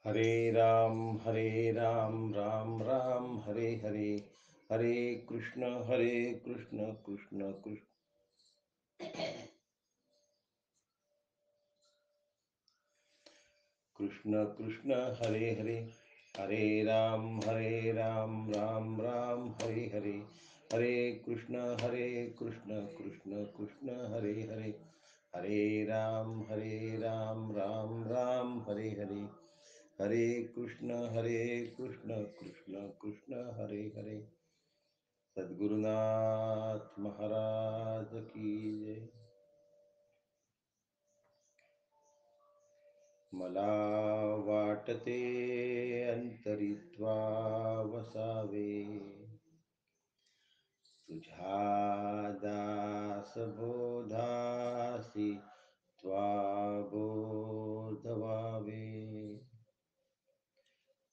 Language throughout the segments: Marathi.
हरे राम राम राम हरे हरे, हरे कृष्ण कृष्ण कृष्ण कृष्ण कृष्ण हरे हरे, हरे राम राम राम हरे हरे, हरे कृष्ण कृष्ण कृष्ण हरे हरे, हरे राम राम राम हरे हरे, हरे कृष्ण कृष्ण कृष्ण हरे हरे। सद्गुरुनाथ महाराज की जय। मला वाटते अंतरित्वा वसावे, तुझ्या दास बोधासी त्वा बोधवावे,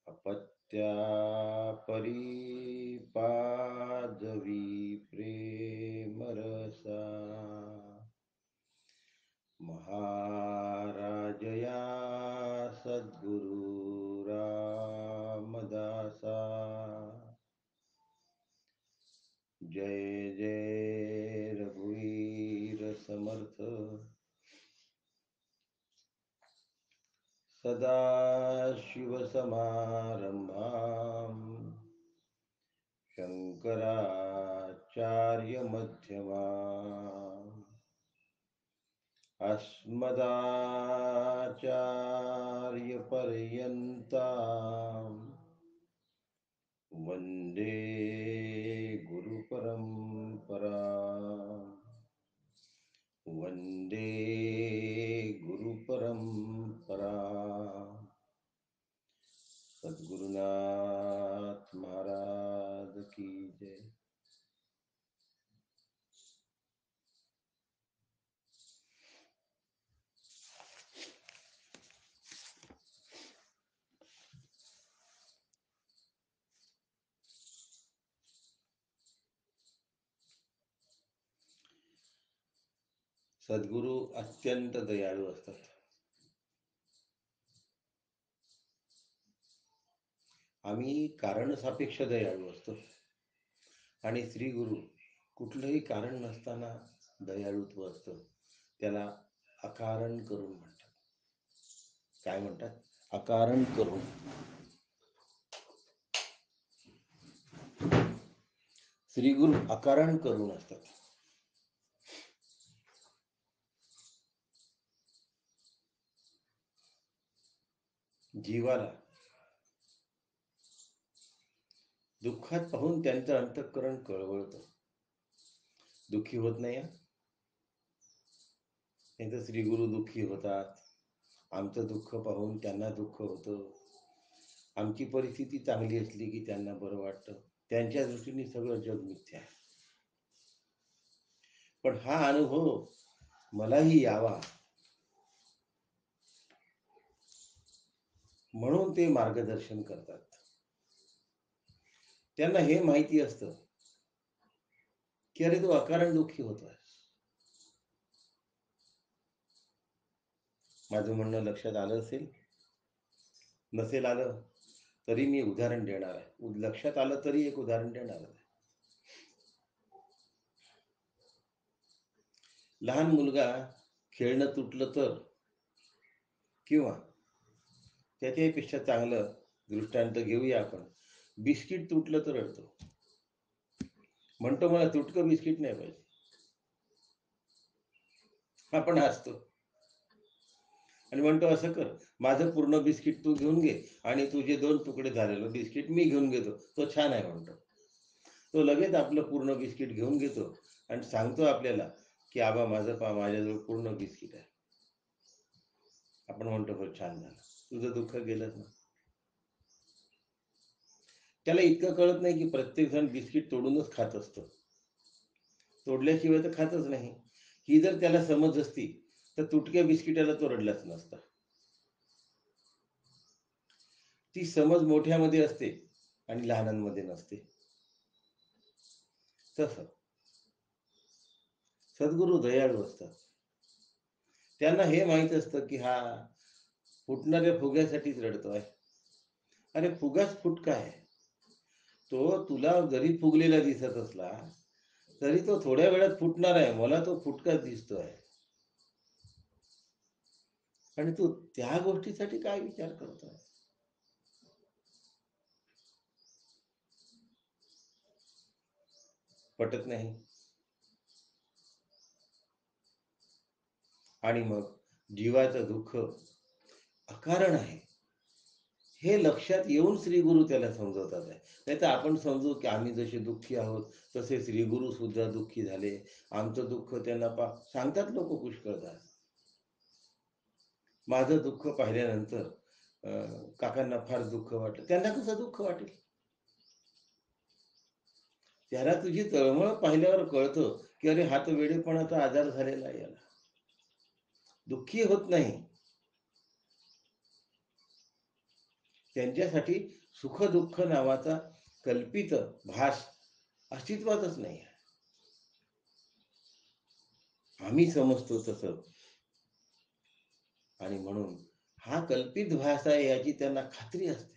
अपत्या परी पाजवी प्रेम रसा, महाराजया सद्गुरु रामदासा, जय जय रघुवीर समर्थ, सदा शिव समारंभाम, शंकराचार्य मध्यमाम, अस्मदाचार्य पर्यंताम, वंदे गुरु परंपरा, वंदे गुरु परंपरा। सद्गुरुनाथ महाराज की जय। सद्गुरु अत्यंत दयाळू असतात. आम्ही कारण सापेक्ष दयाळू असतो आणि श्री गुरु कुठलंही कारण नसताना दयाळुत्व असतं. त्याला अकारण करून म्हणतात. काय म्हणतात? अकारण करून. श्री गुरु अकारण करून असतात. जीवाला दुःखात पाहून त्यांचं अंतःकरण कळवळतं. दुःखी होत नाही. त्यांचं श्री गुरु दुःखी होतात. आमचं दुःख पाहून त्यांना दुःख होतं. आमची परिस्थिती चांगली असली की त्यांना बरं वाटतं. त्यांच्या दृष्टीने सगळं जग मिथ्या आहे. पण हा अनुभव मलाही यावा म्हणून ते मार्गदर्शन करतात. त्यांना हे माहिती असतं की अरे तो अकारण दुःखी होतोय. माझं म्हणणं लक्षात आलं असेल. नसेल आलं तरी मी उदाहरण देणार आहे. लक्षात आलं तरी एक उदाहरण देणार आहे. लहान मुलगा खेळणं तुटलं तर, किंवा त्याच्यापेक्षा चांगलं दृष्टांत घेऊया आपण, बिस्किट तुटलं तर रडतो. म्हणतो मला तुटकं बिस्किट नाही पाहिजे. आपण हसतो आणि म्हणतो असं कर, माझं पूर्ण बिस्किट तू घेऊन घे आणि तुझे 2 तुकडे झालेलं बिस्किट मी घेऊन घेतो, तो छान आहे म्हणतो. तो लगेच आपलं पूर्ण बिस्किट घेऊन घेतो आणि सांगतो आपल्याला की आबा माझं माझ्याजवळ पूर्ण बिस्किट आहे. आपण म्हणतो हो छान झालं, तुझं दुःख गेलंच ना. त्याला इतकं कळत नाही की प्रत्येक जण बिस्किट तोडूनच खात असतो. तोडल्याशिवाय तर खातच नाही. ही जर त्याला समज असती तर तुटक्या बिस्किटाला तो रडलाच नसता. ती समज मोठ्यामध्ये असते आणि लहानांमध्ये नसते. तसं सद्गुरु दयाळू असतात. त्यांना हे माहित असतं की हा फुटणाऱ्या फुग्यासाठीच रडतोय. अरे फुगाच फुटका आहे. तो तुला जरी फुगलेला दिसत असला तरी तो थोड्या वेळात फुटणार आहे. मला तो फुटकाच दिसतोय. आणि तू त्या गोष्टीसाठी काय विचार करतोय? पटत नाही. आणि मग जीवाचं दुःख अकारण आहे हे लक्षात येऊन श्रीगुरु त्याला समजवतात आहे. नाही तर आपण समजू की आम्ही जसे दुःखी आहोत तसे श्रीगुरु सुद्धा दुःखी झाले. आमचं दुःख त्यांना सांगतात लोक पुष्कळदा. माझं दुःख पाहिल्यानंतर काकांना फार दुःख वाटलं. त्यांना कसं दुःख वाटेल? त्याला तुझी तळमळ पाहिल्यावर कळतं की अरे हा तर वेडेपणाचा आजार झालेला आहे, याला दुःखी होत नाही. त्यांच्यासाठी सुख दुःख नावाचा कल्पित भास अस्तित्वातच नाही आहे. आम्ही समजतो तसं. आणि म्हणून हा कल्पित भास आहे याची त्यांना खात्री असते.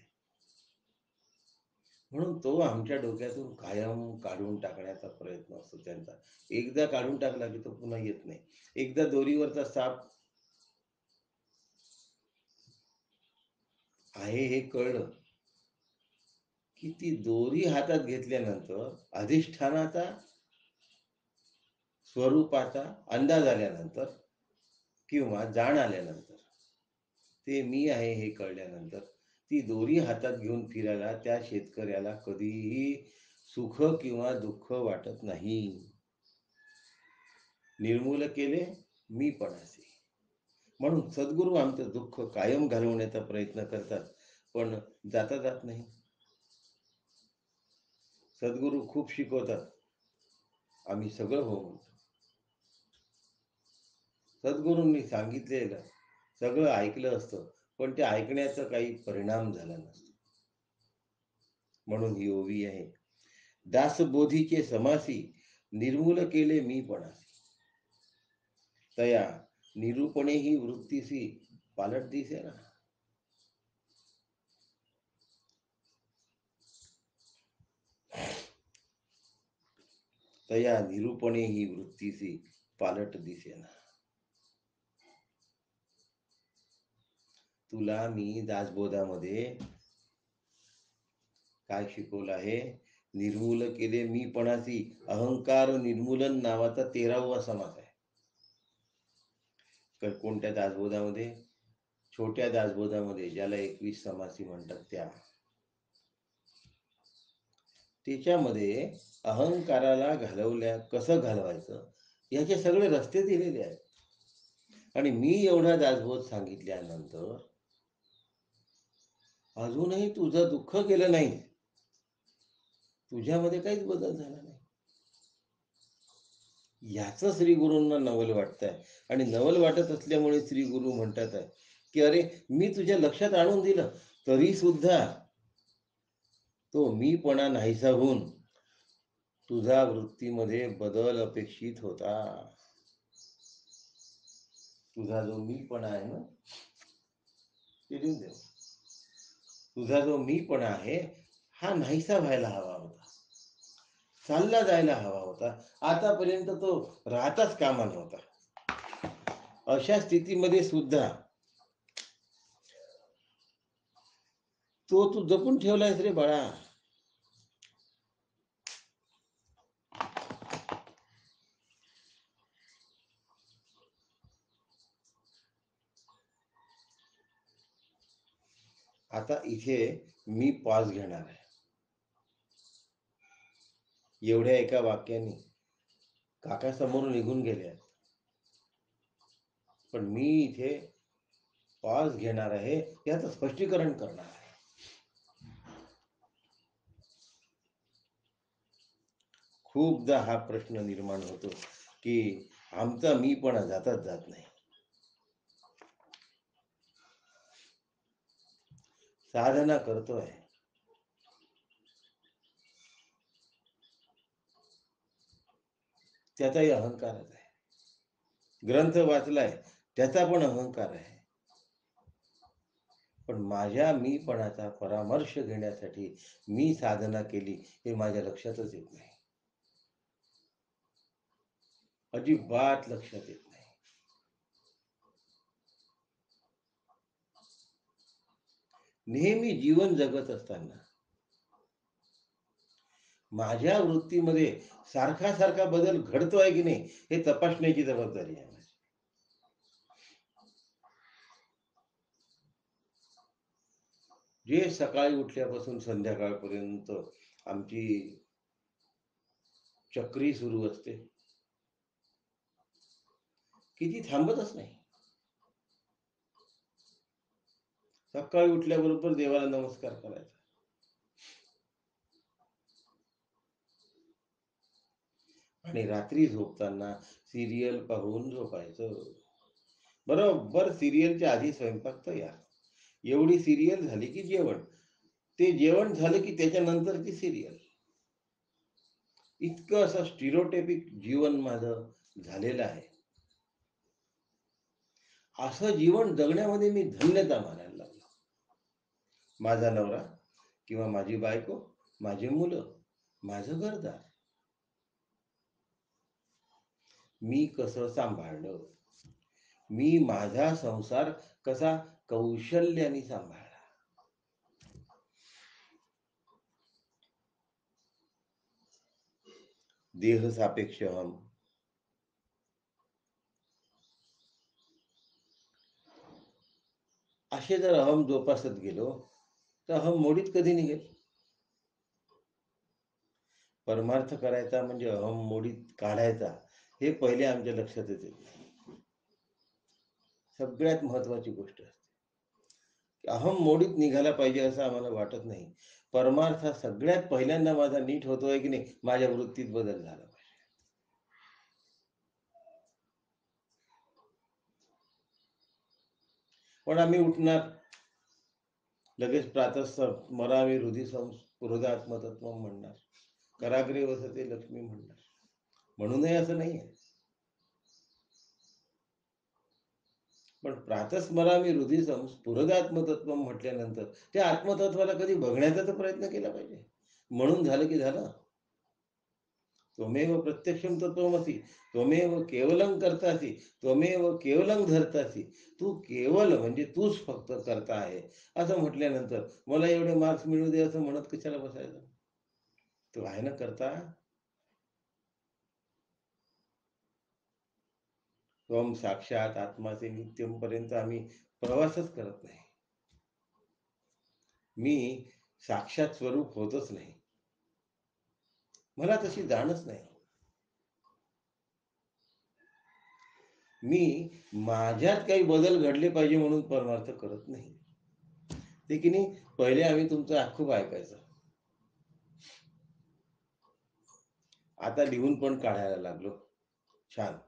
म्हणून तो आमच्या डोक्यातून कायम काढून टाकण्याचा प्रयत्न असतो त्यांचा. एकदा काढून टाकला की तो पुन्हा येत नाही. एकदा दोरीवरचा साप आहे हे कळलं की ती दोरी हातात घेतल्यानंतर अधिष्ठानाचा स्वरूपाचा अंदाज आल्यानंतर किंवा जाण आल्यानंतर ते मी आहे हे कळल्यानंतर ती दोरी हातात घेऊन फिरायला त्या शेतकऱ्याला कधीही सुख किंवा दुःख वाटत नाही. निर्मूल केले मीपणाचे. म्हणून सद्गुरू आमचं दुःख कायम घालवण्याचा प्रयत्न करतात, पण जाता जात नाही. सद्गुरू खूप शिकवतात, आम्ही सगळं हो म्हणतो. सद्गुरूंनी सांगितलेलं सगळं ऐकलं असतं, पण ते ऐकण्याचा काही परिणाम झाला नसतो. म्हणून ही ओवी आहे, दासबोधीचे समासी निर्मूल केले मीपणासी. तया निरूपणे ही वृत्तीसी पालट दिसे ना. तया निरूपणे ही वृत्तीसी पालट दिसेना. तुला मी दासबोधामध्ये काय शिकवलं आहे? निर्मूल केले मीपणासी अहंकार निर्मूलन नावाचा 13वा समास आहे. कोणत्या दासबोधामध्ये? छोट्या दासबोधामध्ये, ज्याला 21 समासी म्हणतात त्या. त्याच्यामध्ये अहंकाराला कसं घालवायचं याचे सगळे रस्ते दिलेले आहेत. आणि मी एवढा दासबोध सांगितल्यानंतर अजूनही तुझं दुःख गेलं नाही, तुझ्यामध्ये काहीच बदल झाला नाही, याचं श्री गुरूंना नवल वाटतंय. आणि नवल वाटत असल्यामुळे श्री गुरु म्हणतात आहे की अरे मी तुझ्या लक्षात आणून दिलं तरी सुद्धा तो मीपणा नाहीसा होऊन तुझा वृत्तीमध्ये बदल अपेक्षित होता. तुझा जो मीपणा आहे ना, ते देऊन दे. तुझा जो मीपणा आहे हा नाहीसा व्हायला हवा होता, चालला जायला हवा होता. आतापर्यंत तो राहताच कामा नव्हता. अशा स्थितीमध्ये सुद्धा तो तू जपून ठेवलायस रे बाळा. आता इथे मी पॉज घेणार आहे. एवढ्या एका वाक्याने काका समोर निघून गेले, पण मी इथे पॉज घेणार आहे, याचं स्पष्टीकरण करणार आहे. खूपदा हा प्रश्न निर्माण होतो की आमचा मीपणा जाताच जात नाही. साधना करतोय, त्याचाही अहंकारच आहे. ग्रंथ वाचलाय, त्याचा पण अहंकार आहे. पण माझ्या मीपणाचा परामर्श घेण्यासाठी मी साधना केली हे माझ्या लक्षातच येत नाही. अजिबात लक्षात येत नाही. नेहमी जीवन जगत असताना माझ्या वृत्तीमध्ये सारखा सारखा बदल घडतोय की नाही हे तपासण्याची जबाबदारी आहे माझी. जे सकाळी उठल्यापासून संध्याकाळपर्यंत आमची चक्री सुरू असते, की ती थांबतच नाही. सकाळी उठल्याबरोबर देवाला नमस्कार करायचा, आणि रात्री झोपताना सिरियल पाहून झोपायचं. बरोबर सिरियलच्या आधी स्वयंपाक तयार. एवढी सिरियल झाली की जेवण. ते जेवण झालं की त्याच्यानंतरची सिरियल. इतकं असं स्टिरियोटायपिक जीवन माझं झालेलं आहे. असं जीवन जगण्यामध्ये मी धन्यता मानायला लागलो. माझा नवरा किंवा माझी बायको, माझी मुलं, माझं घरदार मी कसं सांभाळलं, मी माझा संसार कसा कौशल्याने सांभाळला. देह सापेक्ष अहम. असे जर अहम जोपासत गेलो तर अहम मोडीत कधी निघेल. परमार्थ करायचा म्हणजे अहम मोडीत काढायचा हे पहिले आमच्या लक्षात येते. सगळ्यात महत्वाची गोष्ट असते. अहम मोडीत निघाला पाहिजे असं आम्हाला वाटत नाही. परमार्थ सगळ्यात पहिल्यांदा माझा नीट होतोय की नाही माझ्या वृत्तीत बदल झाला पाहिजे. पण आम्ही उठणार लगेच प्रातस्मरामी हृदयात्मतत्व म्हणणार, कराग्रे वसते लक्ष्मी म्हणणार. म्हणूनही असं नाही आहे. पण प्रातस्मरामी हृदयात्मतत्व म्हटल्यानंतर त्या आत्मतत्वाला कधी बघण्याचा तर प्रयत्न केला पाहिजे. म्हणून झालं की झालं. त्वमेव प्रत्यक्षम तत्त्वमसि, त्वमेव केवलं कर्तासि, त्वमेव केवलं धर्तासि. तू केवल म्हणजे तूच फक्त करता आहे असं म्हटल्यानंतर मला एवढे मार्क्स मिळू दे असं म्हणत कशाला बसायचं. तो आहे ना करता. त्वम साक्षात आत्माचे नित्यम पर्यंत आम्ही प्रवासच करत नाही. मी साक्षात स्वरूप होतच नाही. मला तशी जाणच नाही. मी माझ्यात काही बदल घडले पाहिजे म्हणून परमार्थ करत नाही. ते की नाही पहिले आम्ही तुमचं खूप ऐकायचं. आता लिहून पण काढायला लागलो. छान.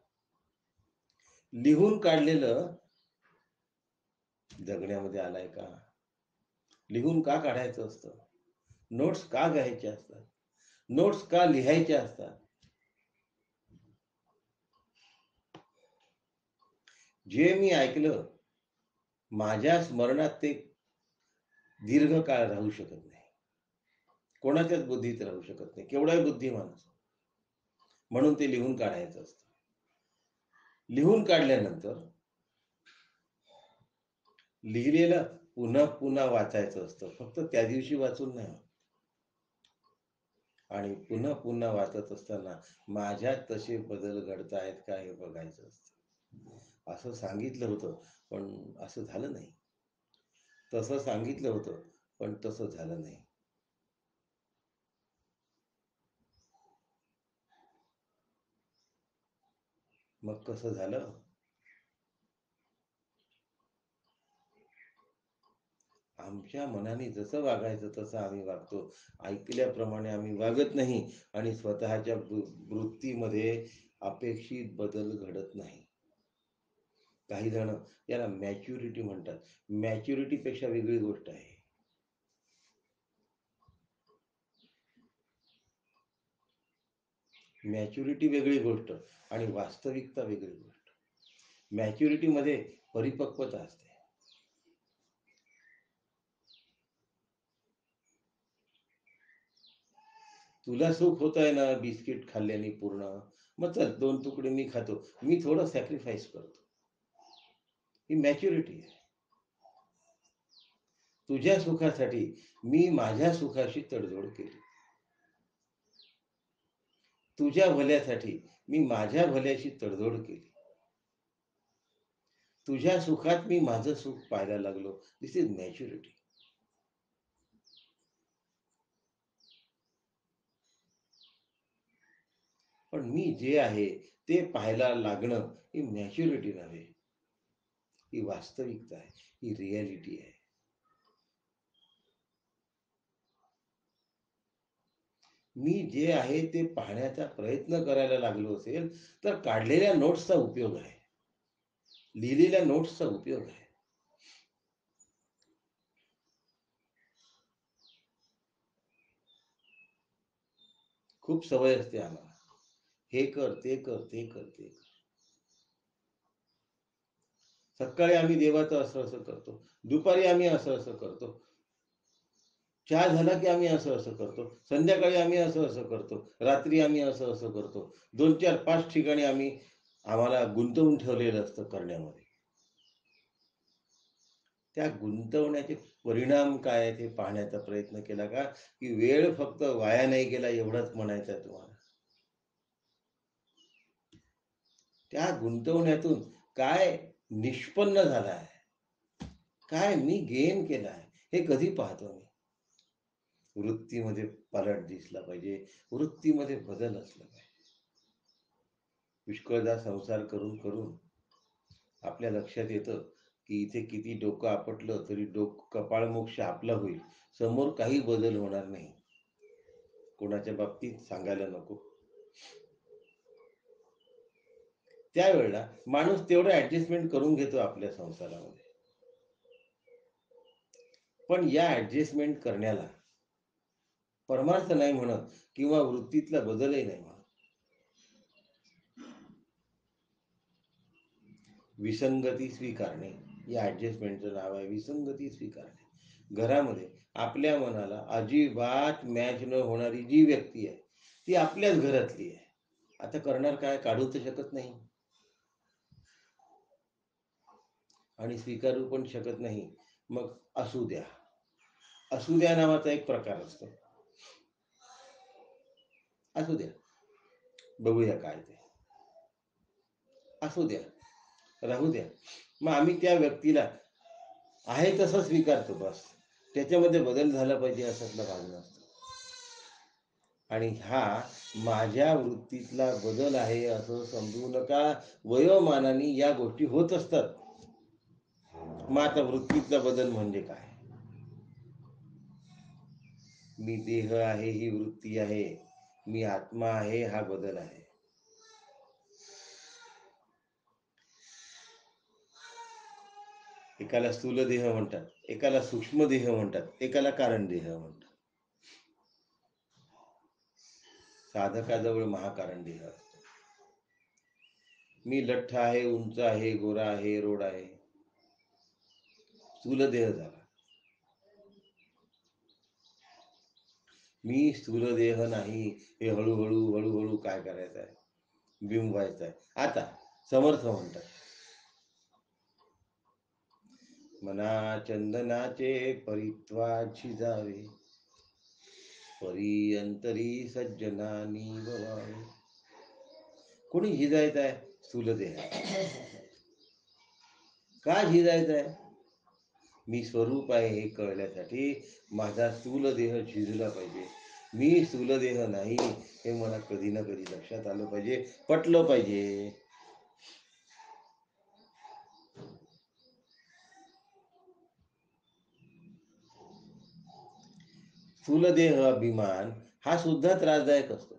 लिहून काढलेलं जगण्यामध्ये आलाय का? लिहून का काढायचं असतं? नोट्स का घ्यायचे असतात? नोट्स का लिहायचे असतात? जे मी ऐकलं माझ्या स्मरणात ते दीर्घकाळ राहू शकत नाही. कोणाच्याच बुद्धीत राहू शकत नाही, केवढाही बुद्धिमान असो. म्हणून ते लिहून काढायचं असतं. लिहून काढल्यानंतर लिहिलेलं पुन्हा पुन्हा वाचायचं असतं. फक्त त्या दिवशी वाचून नाही. आणि पुन्हा पुन्हा वाचत असताना माझ्यात तसे बदल घडतायत का हे बघायचं असतं. असं सांगितलं होतं पण असं झालं नाही. तसं सांगितलं होतं पण तसं झालं नाही. मग कसं झालं? आमच्या मनाने जसं वागायचं तसं आम्ही वागतो. ऐकल्याप्रमाणे आम्ही वागत नाही आणि स्वतःच्या वृत्तीमध्ये अपेक्षित बदल घडत नाही. काही जण याला मॅच्युरिटी म्हणतात. मॅच्युरिटीपेक्षा वेगळी गोष्ट आहे. मॅच्युरिटी वेगळी गोष्ट आणि वास्तविकता वेगळी गोष्ट. मॅच्युरिटीमध्ये परिपक्वता असते. तुला सुख होत आहे ना बिस्किट खाल्ल्याने पूर्ण, मग चल 2 तुकडे मी खातो. मी थोडं सॅक्रिफाईस करतो. ही मॅच्युरिटी आहे. तुझ्या सुखासाठी मी माझ्या सुखाशी तडजोड केली. तुझ्या भल्यासाठी मी माझ्या भल्याशी तडजोड केली. तुझ्या सुखात मी माझं सुख पाहायला लागलो. दिस इज मॅच्युरिटी. पण मी जे आहे ते पाहायला लागणं ही मॅच्युरिटी नव्हे, ही वास्तविकता आहे, ही रियालिटी आहे. मी जे आहे ते पाहण्याचा प्रयत्न करायला लागलो असेल तर काढलेल्या नोट्सचा उपयोग आहे, लिहिलेल्या नोट्सचा उपयोग आहे. खूप सवय असते आम्हाला, हे कर ते कर ते कर ते कर. सकाळी आम्ही देवाचं असं असं करतो, दुपारी आम्ही असं असं करतो, चहा झाला की आम्ही असं असं करतो, संध्याकाळी आम्ही असं असं करतो, रात्री आम्ही असं असं करतो. 2 4 5 ठिकाणी आम्हाला गुंतवून ठेवलेलं असतं करण्यामध्ये. त्या गुंतवण्याचे परिणाम काय आहे ते पाहण्याचा प्रयत्न केला का, की वेळ फक्त वाया नाही गेला एवढंच म्हणायचं आहे तुम्हाला. त्या गुंतवण्यातून काय निष्पन्न झालं आहे, काय मी गेन केला आहे, हे कधी पाहतो मी. वृत्तीमध्ये पलट दिसला पाहिजे, वृत्तीमध्ये बदल असला पाहिजे. पुष्कळदा संसार करून करून आपल्या लक्षात येतं की इथे किती डोकं आपटलं तरी कपाळमोक्ष आपला होईल, समोर काही बदल होणार नाही. कोणाच्या बाबतीत सांगायला नको. त्यावेळेला माणूस तेवढं ऍडजस्टमेंट करून घेतो आपल्या संसारामध्ये. पण या ऍडजस्टमेंट करण्याला परमार्थ नाही म्हणत किंवा वृत्तीतला बदलही नाही म्हणत. विसंगती स्वीकारणे या ऍडजस्टमेंटचं नाव आहे. विसंगती स्वीकारणे. घरामध्ये आपल्या मनाला अजिबात मॅच न होणारी जी व्यक्ती आहे ती आपल्याच घरातली आहे. आता करणार काय, काढू तर शकत नाही आणि स्वीकारू पण शकत नाही. मग असू द्या. असू द्या नावाचा एक प्रकार असतो. असू द्या, बघूया काय ते, असू द्या, राहू द्या. मग आम्ही त्या व्यक्तीला आहे तसं स्वीकारतो, बस. त्याच्यामध्ये बदल झाला पाहिजे असं भावना असतो. आणि हा माझ्या वृत्तीतला बदल आहे असं समजू नका. वयोमानाने या गोष्टी होत असतात. मग आता वृत्तीतला बदल म्हणजे काय? मी देह आहे ही वृत्ती आहे, मी आत्मा आहे हा बदल आहे. एकाला स्थूल देह म्हणतात, एकाला सूक्ष्म देह म्हणतात, एकाला कारण देह म्हणतात. साधकाजवळ महाकारण देह असतो. मी लठ्ठ आहे, उंच आहे, गोरा आहे, रोड आहे, स्थूल देह झाला. मी स्थूल देह नाही हे हळूहळू हळूहळू काय करायचं आहे, बिंबवायचं आहे. आता समर्थ म्हणतात, मना चंदनाचे परित्वाची जावे, परी अंतरी सज्जनानी बवावे. कोणी झिजायचं आहे? स्थूल देह. का झिजायचं आहे? मी स्वरूप आहे हे कळण्यासाठी माझा स्थूल देह झिजला पाहिजे. मी स्थूल देह नाही हे मला कधी ना कधी लक्षात आलं पाहिजे, पटलं पाहिजे. स्थूल देह अभिमान हा सुद्धा त्रासदायक असतो.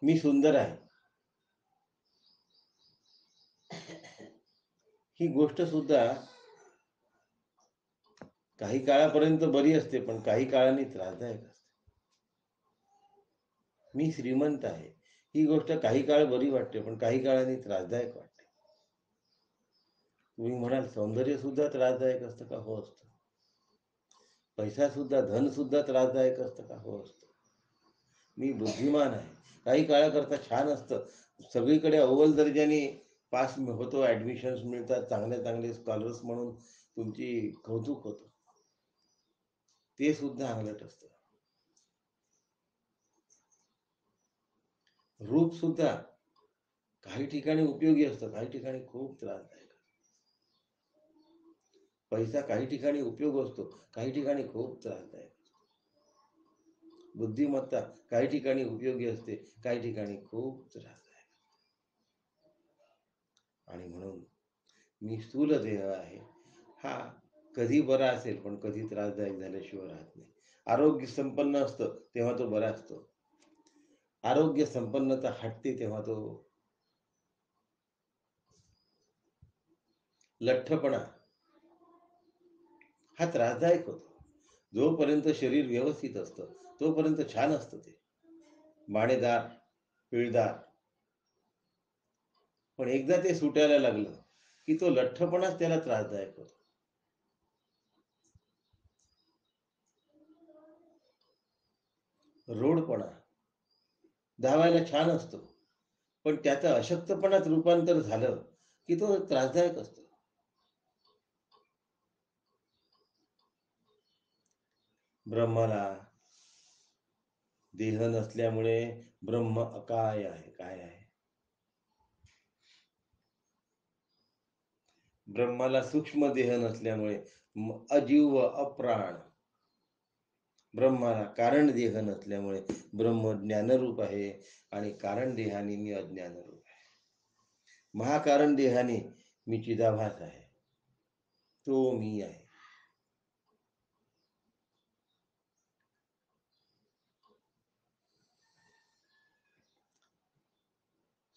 मी सुंदर आहे ही गोष्ट सुद्धा काही काळापर्यंत बरी असते, पण काही काळाने त्रासदायक असते. मी श्रीमंत आहे ही गोष्ट काही काळ बरी वाटते, पण काही काळाने त्रासदायक वाटते. तुम्ही म्हणाल सौंदर्य सुद्धा त्रासदायक असतं का? हो असतं. पैसा सुद्धा, धन सुद्धा त्रासदायक असतं का? हो असतं. मी बुद्धिमान आहे काही काळाकरता छान असतं, सगळीकडे अव्वल दर्जाने पास होतो, ऍडमिशन्स मिळतात, चांगले चांगले स्कॉलर्स म्हणून तुमची कौतुक होतं, ते सुद्धा अंगलट असतं. रूप सुद्धा काही ठिकाणी उपयोगी असतं, काही ठिकाणी खूप त्रासदायक. पैसा काही ठिकाणी उपयोग असतो, काही ठिकाणी खूप त्रासदायक. बुद्धिमत्ता काही ठिकाणी उपयोगी असते, काही ठिकाणी खूप त्रासदायक. आणि म्हणून मी स्थूल देह आहे हा कधी बरा असेल, पण कधी त्रासदायक झाल्याशिवाय राहत नाही. आरोग्य संपन्न असतं तेव्हा तो बरा असतो, आरोग्य संपन्नता हटते तेव्हा तो लठ्ठपणा हा त्रासदायक होतो. जोपर्यंत शरीर व्यवस्थित असतं तोपर्यंत छान असतं ते माणेदार, पिळदार. पण एकदा ते सुटायला लागलं की तो लठ्ठपणाच त्याला त्रासदायक होतो. रोडपणा धावायला छान असतो, पण त्याचं अशक्तपणात रूपांतर झालं की तो त्रासदायक असतो. ब्रह्माला देह नसल्यामुळे ब्रह्म अकाय आहे. काय आहे? ब्रह्माला सूक्ष्म देह नसल्यामुळे अजीव व अप्राण. ब्रह्माला कारण देह नसल्यामुळे ब्रह्म ज्ञानरूप आहे आणि कारण देहाने मी अज्ञानरूप आहे. महाकारण देहाने मी चिदाभास आहे, तो मी आहे.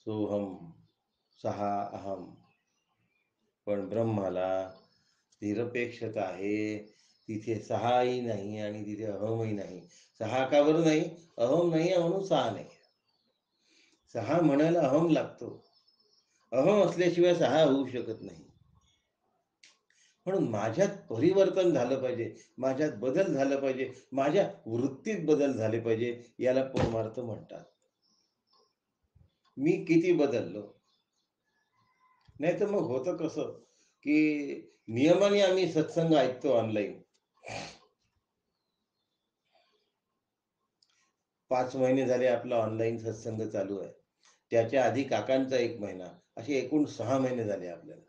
सोहम सहा अहम. पण ब्रह्माला निरपेक्षता आहे, तिथे सहाही नाही आणि तिथे अहमही नाही. सहा का बरं नाही? अहम नाही आहे म्हणून सहा नाही. सहा म्हणायला अहम लागतो, अहम असल्याशिवाय सहा होऊ शकत नाही. म्हणून माझ्यात परिवर्तन झालं पाहिजे, माझ्यात बदल झाला पाहिजे, माझ्या वृत्तीत बदल झाले पाहिजे, याला परमार्थ म्हणतात. मी किती बदललो? नाही तर मग होतं कसं की नियमाने आम्ही सत्संग ऐकतो ऑनलाईन, 5 महिने झाले आपला ऑनलाईन सत्संग चालू आहे, त्याच्या आधी काकांचा 1 महिना, असे एकूण 6 महिने झाले आपल्याला.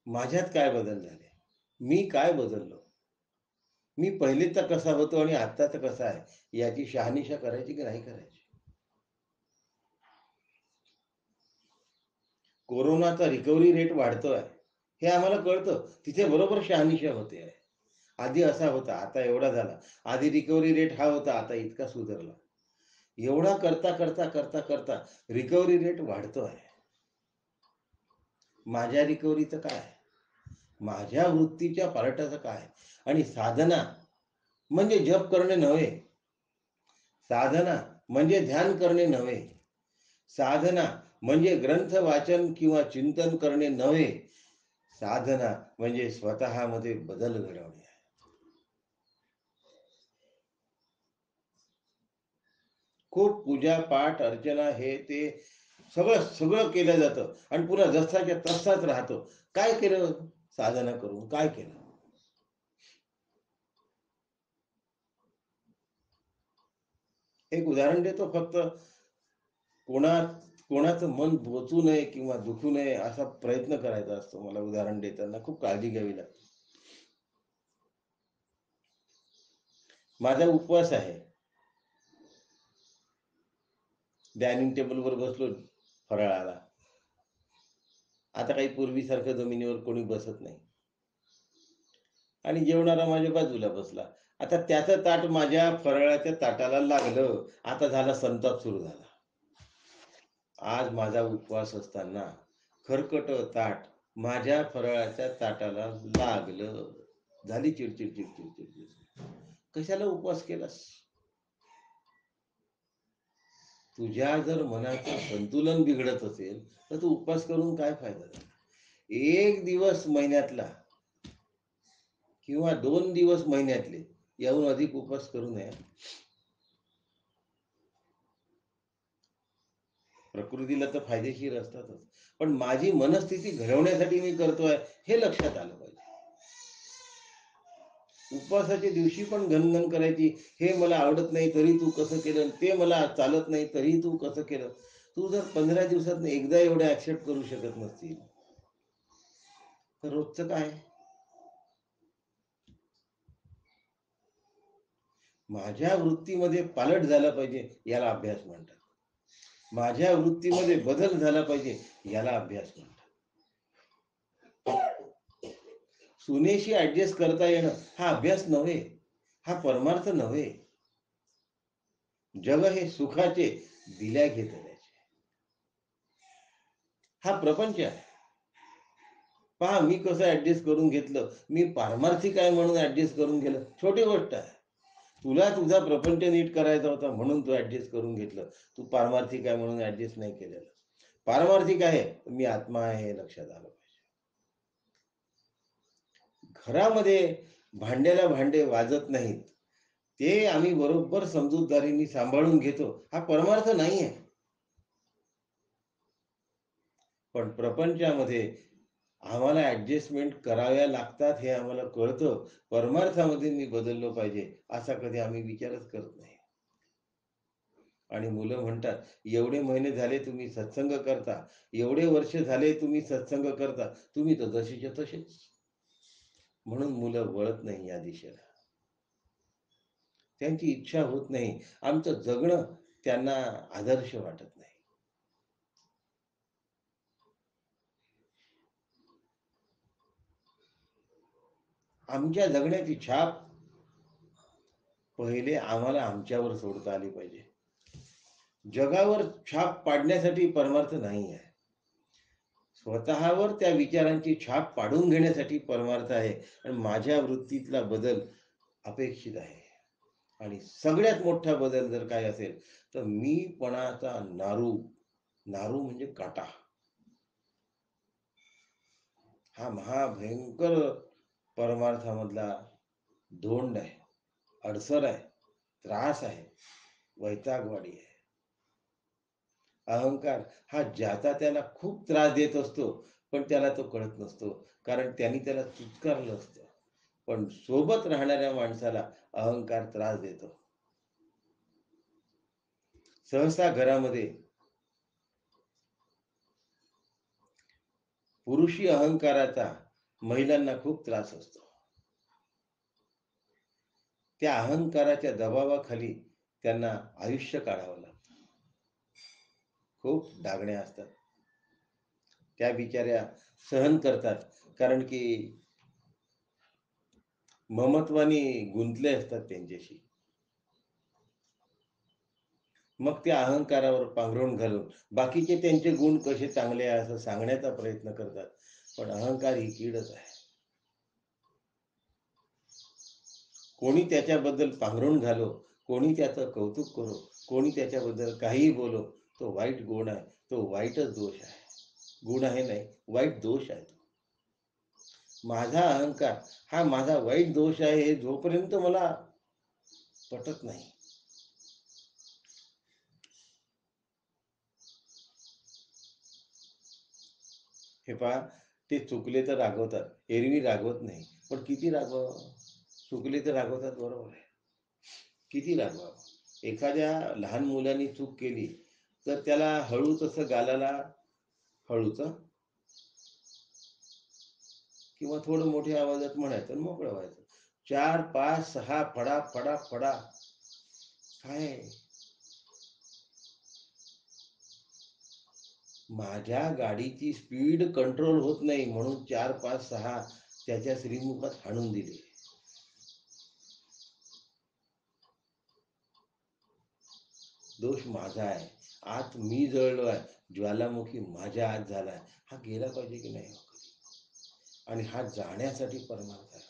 माझ्यात काय बदल झाले? मी काय बदललो? मी पहिलेचा कसा होतो आणि आत्ताचा कसा आहे याची शहानिशा करायची की नाही करायची? कोरोनाचा रिकव्हरी रेट वाढतोय हे आम्हाला कळतं, तिथे बरोबर शहानिशा होते आहे. आधी असा होता, आता एवढा झाला. आधी रिकव्हरी रेट हा होता, आता इतका सुधारला. एवढा करता करता करता करता रिकव्हरी रेट वाढतो आहे. माझ्या रिकव्हरीचं काय? माझ्या वृत्तीच्या पार्टाचं काय? आणि साधना म्हणजे जप करणे नव्हे, साधना म्हणजे ध्यान करणे नव्हे, साधना म्हणजे ग्रंथ वाचन किंवा चिंतन करणे नव्हे, साधना म्हणजे स्वतःमध्ये बदल घडवणे. खूप पूजा पाठ अर्चना हे ते सगळं सगळं केलं जातं आणि पुन्हा जसाच्या तसाच राहतो. काय केलं? साधना करून काय केलं? एक उदाहरण देतो फक्त. कोणा कोणाचं मन बोचू नये किंवा दुखू नये असा प्रयत्न करायचा असतो. मला उदाहरण देताना खूप काळजी घ्यावी लागते. माझा उपवास आहे, डायनिंग टेबलवर बसलो फराळाला. आता काही पूर्वीसारखं जमिनीवर कोणी बसत नाही आणि जेवणारा माझ्या बाजूला बसला. आता त्याचं ताट माझ्या फराळाच्या ताटाला लागलं, आता झाला संताप सुरू झाला. आज माझा उपवास असताना खरकट ताट माझ्या फराळाच्या ताटाला लागलं. झाली चिडचिड चिडचिड चिडचिड. कशाला उपवास केलास? तुझ्या जर मनाचं संतुलन बिघडत असेल तर तू उपवास करून काय फायदा झाला? एक दिवस महिन्यातला किंवा 2 दिवस महिन्यातले याहून अधिक उपवास करू नये. प्रकृतीला तर फायदेशीर असतातच, पण माझी मनस्थिती घडवण्यासाठी मी करतोय हे लक्षात आलं पाहिजे. उपवासाच्या दिवशी पण घनघन करायची, हे मला आवडत नाही तरी तू कसं केलं, ते मला चालत नाही तरी तू कसं केलं. तू जर 15 दिवसात एकदा एवढं ऍक्सेप्ट करू शकत नसतील तर रोजचं काय? माझ्या वृत्तीमध्ये पालट झाला पाहिजे याला अभ्यास म्हणतात. माझ्या वृत्तीमध्ये बदल झाला पाहिजे याला अभ्यास म्हणतात. सुनेशी ऍडजस्ट करता येणं हा अभ्यास नव्हे, हा परमार्थ नव्हे. जग हे सुखाचे दिल्या घेतल्याचे, हा प्रपंच आहे. पहा मी कसं ऍडजस्ट करून घेतलं, मी पारमार्थिक आहे म्हणून ऍडजस्ट करून गेलं, छोटी गोष्ट आहे. तुला तुझा प्रपंच नीट करायचा होता म्हणून तू ऍडजस्ट करून घेतलं. तू पारमार्थिक आहे म्हणून ऍडजस्ट नाही केलेलं. पारमार्थिक आहे मी आत्मा आहे हे लक्षात आलं पाहिजे. घरामध्ये भांड्याला भांडे वाजत नाहीत, ते आम्ही बरोबर समजूतदारीने सांभाळून घेतो, हा परमार्थ नाही आहे. पण प्रपंचामध्ये आम्हाला ऍडजस्टमेंट कराव्या लागतात हे आम्हाला कळतं. परमार्थामध्ये मी बदललो पाहिजे असा कधी आम्ही विचारच करत नाही. आणि मुलं म्हणतात एवढे महिने झाले तुम्ही सत्संग करता, एवढे वर्ष झाले तुम्ही सत्संग करता, तुम्ही तर जशीच्या तसेच. म्हणून मुलं वळत नाही या दिशेला. त्यांची इच्छा होत नाही. आमचं जगणं त्यांना आदर्श वाटत नाही. आमच्या जगण्याची छाप पहिले आम्हाला आमच्यावर सोडता आली पाहिजे. जगावर छाप पाडण्यासाठी परमार्थ नाही आहे. स्वतःवर त्या विचारांची छाप पाडून घेण्यासाठी परमार्थ आहे. आणि माझ्या वृत्तीतला बदल अपेक्षित आहे. आणि सगळ्यात मोठा बदल जर काय असेल तर मीपणाचा नारू, नारू म्हणजे काटा, हा महाभयंकर परमार्थामधला धोंड आहे, अडसर आहे, त्रास आहे, वैतागवाडी आहे. अहंकार हा ज्याचा त्याला खूप त्रास देत असतो, पण त्याला तो कळत नसतो, कारण त्यांनी त्याला चुचकारलं असतं. पण सोबत राहणाऱ्या माणसाला अहंकार त्रास देतो. सहसा घरामध्ये पुरुषी अहंकाराचा महिलांना खूप त्रास असतो. त्या अहंकाराच्या दबावाखाली त्यांना आयुष्य काढावं लागतं. खूप डागण्या असतात, त्या बिचाऱ्या सहन करतात, कारण की ममत्वाने गुंतले असतात त्यांच्याशी. मग त्या अहंकारावर पांघरून घालून बाकीचे त्यांचे गुण कसे चांगले आहे असं सांगण्याचा प्रयत्न करतात. पण अहंकार ही कीडच आहे. कोणी त्याच्याबद्दल पांघरून घालो, कोणी त्याचं कौतुक करो, कोणी त्याच्याबद्दल काहीही बोलो, तो वाईट गुण आहे, तो वाईटच दोष आहे. गुण आहे नाही, वाईट दोष आहे. माझा अहंकार हा माझा वाईट दोष आहे हे जोपर्यंत मला पटत नाही, हे पहा, ते चुकले तर रागवतात, एरवी रागवत नाही, पण किती रागवावं? चुकले तर रागवतात, बरोबर आहे, किती रागवावं? एखाद्या लहान मुलाने चूक केली तर त्याला हळूच असं गालाला, हळूच किंवा थोडं मोठ्या आवाजात म्हणायचं आणि मोकळं व्हायचं. 4, 5, 6 फडा फडा फडा काय? माझ्या गाडीची स्पीड कंट्रोल होत नाही म्हणून 4, 5, 6 त्याच्या श्रीमुखात हाणून दिले. दोष माझा आहे. आत मी जळलो आहे, ज्वालामुखी माझ्या आत झालाय, हा गेला पाहिजे की नाही? आणि हा जाण्यासाठी परमार्थ आहे.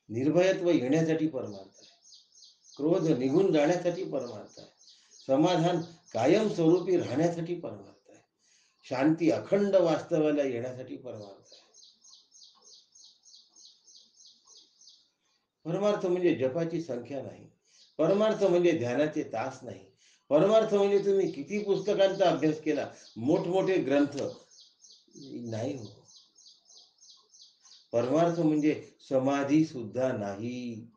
निर्भयत्व येण्यासाठी परमार्थ आहे. क्रोध निघून जाण्यासाठी परमार्थ आहे. समाधान कायम स्वरूपी राहण्यासाठी परमार्थ आहे. शांती अखंड वास्तवाला येण्यासाठी परमार्थ आहे. परमार्थ म्हणजे जपाची संख्या नाही. परमार्थ म्हणजे ध्यानाचे तास नाही. परमार्थ म्हणजे तुम्ही किती पुस्तकांचा अभ्यास केला, मोठमोठे ग्रंथ नाही हो. परमार्थ म्हणजे समाधी सुद्धा नाही.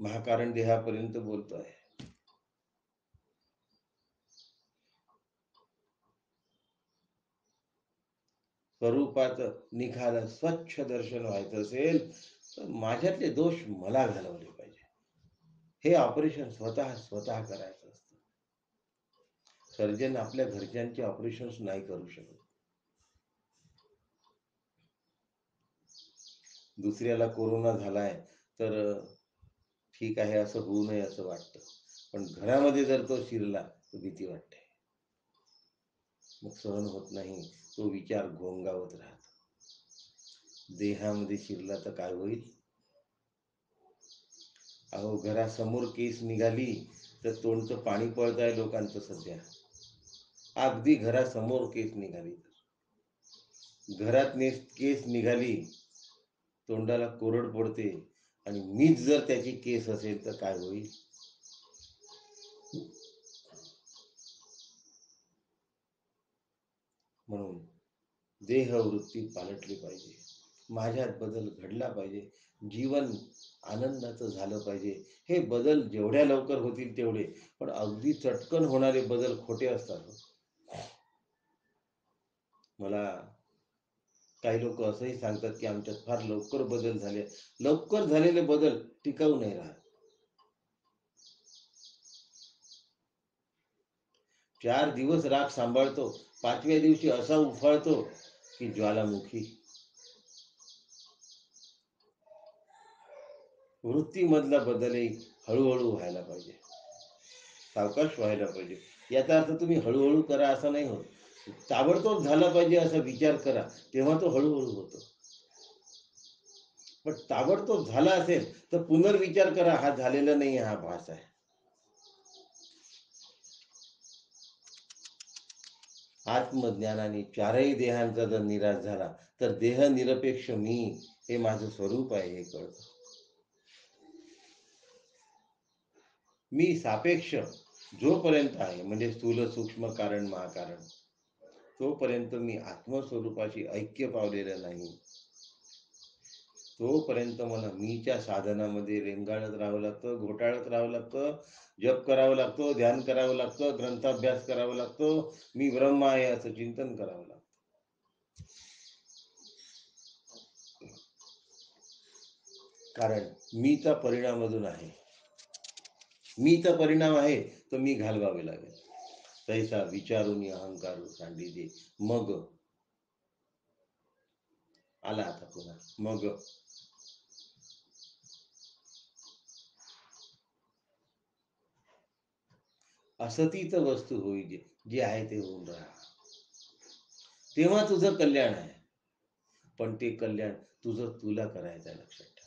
महाकारण देहापर्यंत बोलतोय. स्वरूपात निघालं स्वच्छ दर्शन व्हायचं असेल तर माझ्यातले दोष मला घालवले पाहिजे. हे ऑपरेशन स्वतः करायचं असतं. सर्जन आपल्या घरच्यांचे ऑपरेशन नाही करू शकत. दुसऱ्याला कोरोना झालाय तर ठीक आहे, असं होऊ नये असं वाटतं, पण घरामध्ये जर तो शिरला तर भीती वाटते. मग सहन होत नाही, तो विचार घोंगावत राहतो. देहामध्ये शिरला तर काय होईल? अहो, घरासमोर केस निघाली तर तोंडचं पाणी पळत आहे लोकांचं सध्या. अगदी घरासमोर केस निघाली, घरात केस निघाली, तोंडाला कोरड पडते, आणि मीच जर त्याची केस असेल तर काय होईल? म्हणून देहवृत्ती पालटली पाहिजे. माझ्यात बदल घडला पाहिजे. जीवन आनंदाचं झालं पाहिजे. हे बदल जेवढ्या लवकर होतील तेवढे, पण अगदी चटकन होणारे बदल खोटे असतात. मला काही लोक असंही सांगतात की आमच्यात फार लवकर बदल झाले. लवकर झालेले बदल टिकाऊ नाही राहत. 4 दिवस राग सांभाळतो, 5व्या दिवशी असा उफाळतो की ज्वालामुखी. वृत्तीमधला बदलही हळूहळू व्हायला पाहिजे, सावकाश व्हायला पाहिजे. याचा अर्थ तुम्ही हळूहळू करा असं नाही होत. ताबडतोब झाला पाहिजे असा विचार करा, तेव्हा तो हळूहळू होतो. पण ताबडतोब झाला असेल तर पुनर्विचार करा, हा झालेला नाही, हा भास आहे. आत्मज्ञानाने चारही देहांचा जर निराश झाला तर देह निरपेक्ष मी हे माझं स्वरूप आहे हे कळतं. मी सापेक्ष जोपर्यंत आहे, म्हणजे स्थूल सूक्ष्म कारण महाकारण, तोपर्यंत मी आत्मस्वरूपाशी ऐक्य पावलेलं नाही. तोपर्यंत मला मीच्या साधनामध्ये रेंगाळत राहावं लागतं, घोटाळत राहावं लागतं, जप करावं लागतो, ध्यान करावं लागतं, ग्रंथाभ्यास करावा लागतो, मी ब्रह्म आहे असं चिंतन करावं लागतं. कारण मीचा परिणाम अजून आहे. मीचा परिणाम आहे तो मी घालवावे लागेल. तैसा विचारून अहंकार सांडी दे. मग आला आता पुन्हा मग असतीच वस्तू होईल, जे आहे ते होऊन राहा, तेव्हा तुझं कल्याण आहे. पण ते कल्याण तुझं तुला करायचं आहे, लक्षात ठेव.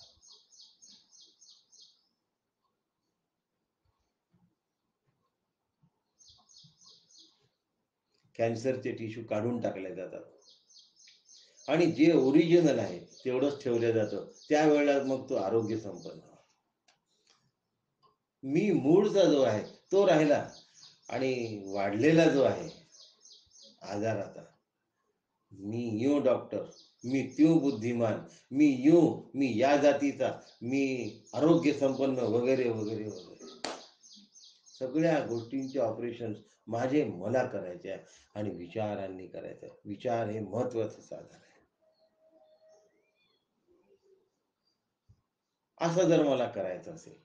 कॅन्सरचे टिश्यू काढून टाकले जातात आणि जे ओरिजिनल आहे तेवढंच ठेवलं जातं. त्यावेळेला मग तो आरोग्य संपन्न. मी मूळचा जो आहे तो राहिला, आणि वाढलेला जो आहे आजाराचा, मी यो डॉक्टर, मी त्यो बुद्धिमान, मी या जातीचा, मी आरोग्य संपन्न, वगैरे वगैरे वगैरे, सगळ्या गोष्टींचे ऑपरेशन माझे मला करायचे आहे आणि विचारांनी करायचं आहे. विचार हे महत्वाचं साधन आहे. असं जर मला करायचं असेल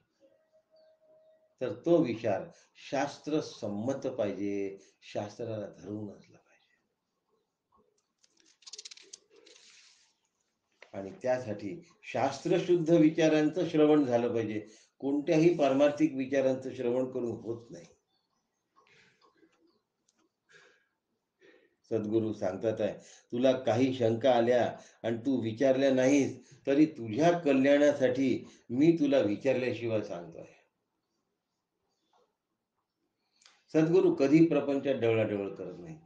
तर तो विचार शास्त्र संमत पाहिजे, शास्त्राला धरून असला पाहिजे. आणि त्यासाठी शास्त्रशुद्ध विचारांचं श्रवण झालं पाहिजे. कोणत्याही पारमार्थिक विचारांचं श्रवण करून होत नाही. सद्गुरू सांगतात आहे, तुला काही शंका आल्या आणि तू विचारल्या नाहीस, तरी तुझ्या कल्याणासाठी मी तुला विचारल्याशिवाय सांगतोय. सद्गुरू कधी प्रपंचात ढवळाढवळ करत नाही.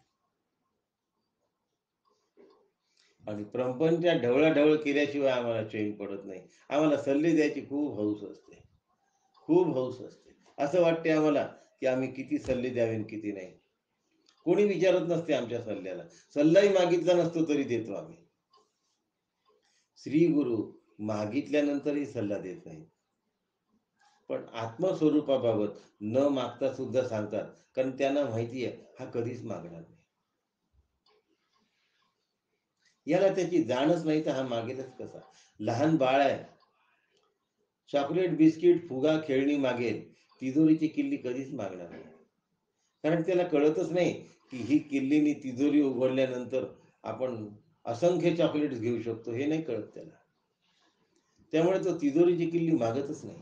आणि प्रपंचात ढवळाढवळ केल्याशिवाय आम्हाला चैन पडत नाही. आम्हाला सल्ले द्यायची खूप हौस असते. खूप हौस असते. असं वाटते आम्हाला, की आम्ही किती सल्ले द्यावे आणि किती नाही. कोणी विचारत नसते आमच्या सल्ल्याला. सल्लाही मागितला नसतो तरी देतो आम्ही. श्री गुरु मागितल्यानंतरही सल्ला देत नाही. पण आत्मस्वरूपाबाबत न मागता सुद्धा सांगतात. कारण त्यांना माहिती आहे हा कधीच मागणार नाही. याला त्याची जाणच नाही तर हा मागेलच कसा. लहान बाळ आहे, चॉकलेट बिस्किट फुगा खेळणी मागेल, तिजोरीची किल्ली कधीच मागणार नाही. कारण त्याला कळतच नाही की ही किल्लीनी तिजोरी उघडल्यानंतर आपण असंख्य चॉकलेट्स घेऊ शकतो, हे नाही कळत त्याला. त्यामुळे तो तिजोरीची किल्ली मागतच नाही.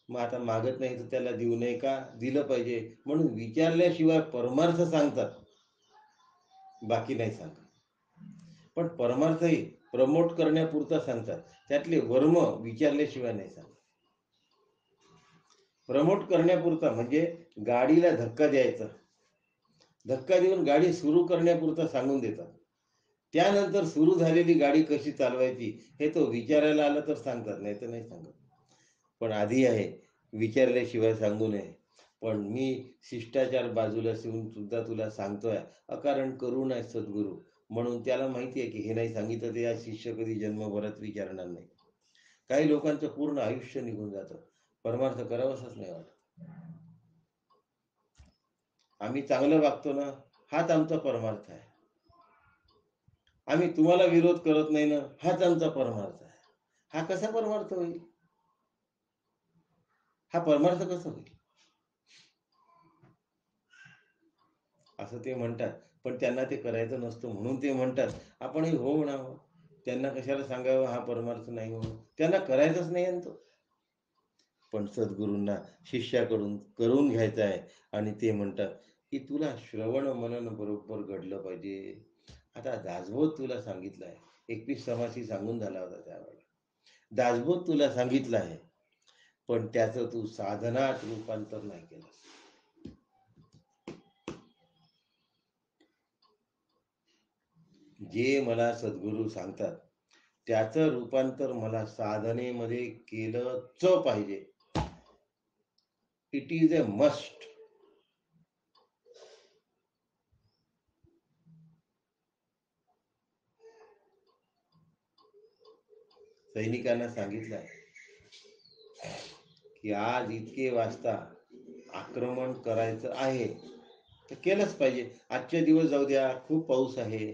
मग आता मागत नाही तर त्याला देऊ नये का? दिलं पाहिजे. म्हणून विचारल्याशिवाय परमार्थ सांगतात, बाकी नाही सांगत. पण परमार्थही प्रमोट करण्यापुरता सांगतात. त्यातले वर्म विचारल्याशिवाय नाही सांगत. प्रमोट करण्यापुरता म्हणजे गाडीला धक्का द्यायचा, धक्का देऊन गाडी सुरू करण्यापुरता सांगून देतात. त्यानंतर सुरू झालेली गाडी कशी चालवायची हे तो विचारायला आला तर सांगतात, नाही तर नाही सांगत. पण आधी आहे विचारल्याशिवाय सांगू नये. पण मी शिष्टाचार बाजूला ठेवून सुद्धा तुला सांगतोय, अकारण करू नये सद्गुरू. म्हणून त्याला माहिती आहे की हे नाही सांगितलं तर या शिष्य कधी जन्मभरात विचारणार नाही. काही लोकांचं पूर्ण आयुष्य निघून जातं, परमार्थ करावंसच नाही वाटत. आम्ही चांगलं वागतो ना, हाच आमचा परमार्थ आहे. आम्ही तुम्हाला विरोध करत नाही ना, हाच आमचा परमार्थ आहे. हा कसा परमार्थ होईल? हा परमार्थ कसा होईल? असं ते म्हणतात. पण त्यांना ते करायचं नसतं म्हणून ते म्हणतात. आपणही हो म्हणावं. त्यांना कशाला सांगावं हा परमार्थ नाही म्हणून. त्यांना करायचंच नाही आणि तो. पण सद्गुरूंना शिष्याकडून करून घ्यायचं आहे आणि ते म्हणतात की तुला श्रवण मनन बरोबर घडलं पाहिजे. आता दासबोध तुला सांगितलं आहे. 21 समासी सांगून झाला होता त्यावेळेला. दासबोध तुला सांगितलं आहे, पण त्याचं तू साधनात रूपांतर नाही केलं. जे मला सद्गुरू सांगतात त्याचं रूपांतर मला साधनेमध्ये केलंच पाहिजे. It is a must. सैनिकांना सांगितलं की आज इतके वाजता आक्रमण करायचं आहे तर केलंच पाहिजे. आजचे दिवस जाऊ द्या, खूप पाऊस आहे,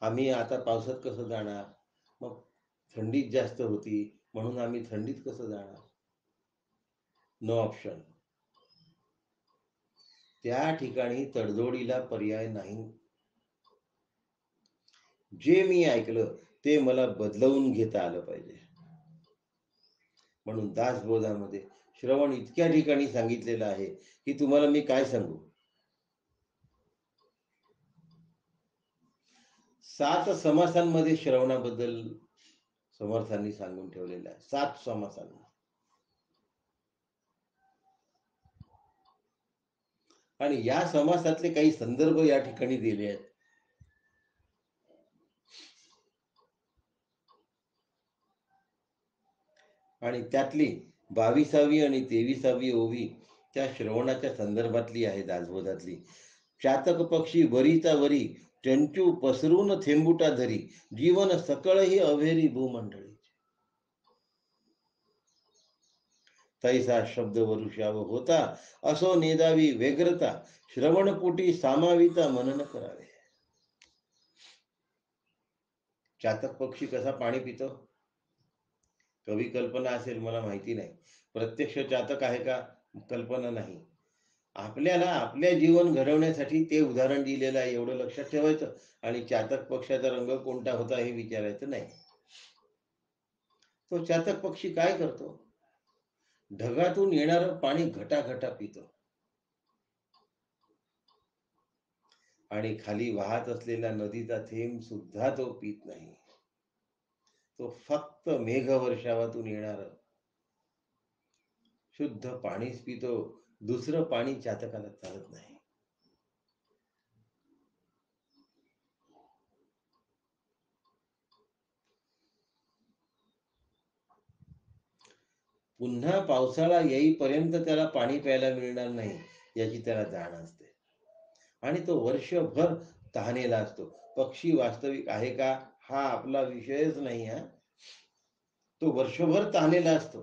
आम्ही आता पावसात कसं जाणार? मग थंडीत जास्त होती म्हणून आम्ही थंडीत कसं जाणार? No option. त्या ठिकाणी तडजोडीला पर्याय नाही. जे मी ऐकलं ते मला बदलवून घेता आलं पाहिजे. म्हणून दासबोधामध्ये श्रवण इतक्या ठिकाणी सांगितलेलं आहे की तुम्हाला मी काय सांगू. 7 समासांमध्ये श्रवणाबद्दल समर्थांनी सांगून ठेवलेलं आहे. 7 समासांना. आणि या समासातले काही संदर्भ या ठिकाणी दिले आहेत. आणि त्यातली 22वी आणि 23वी ओवी त्या श्रवणाच्या संदर्भातली आहे. दासबोधातली चातक पक्षी वरीचा वरी चंचू पसरून थेंबुटा धरी जीवन सकळही अभेरी भूमंडळी तैसा शब्द वरुषाव होता असो नेदावी व्यग्रता श्रवणपोटी सामाविता मनन करावे. चातक पक्षी कसा पाणी पितो? कवी कल्पना असेल, मला माहिती नाही. प्रत्यक्ष चातक आहे का? कल्पना नाही. आपल्याला आपल्या जीवन घडवण्यासाठी ते उदाहरण दिलेलं आहे एवढं लक्षात ठेवायचं. आणि चातक पक्षाचा रंग कोणता होता हे विचारायचं नाही. तो चातक पक्षी काय करतो? ढगातून येणारं पाणी घटाघटा पितो आणि खाली वाहत असलेल्या नदीचा थेंब सुद्धा तो पित नाही. तो फक्त मेघवर्षावातून येणार शुद्ध पाणीच पितो. दुसरं पाणी चातकाला चालत नाही. पुन्हा पावसाळा येईपर्यंत त्याला पाणी प्यायला मिळणार नाही याची त्याला जाण असते आणि तो वर्षभर तहानेला असतो. पक्षी वास्तविक आहे का हा आपला विषयच नाही. तो वर्षभर तहानेला असतो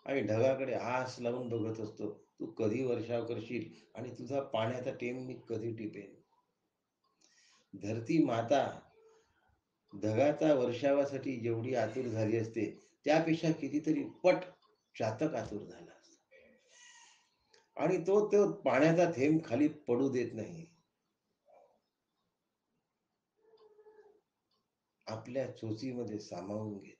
आणि ढगाकडे आस लावून बघत असतो, तू कधी वर्षाव करशील आणि तुझा पाण्याचा टेम मी कधी टिपेन. धरती माता ढगाचा वर्षावासाठी जेवढी आतुर झाली असते त्यापेक्षा कितीतरी पट चातक आतुर झाला असतो आणि तो तो पाण्याचा थेंब खाली पडू देत नाही. आपल्या चोचीमध्ये सामावून घेतो.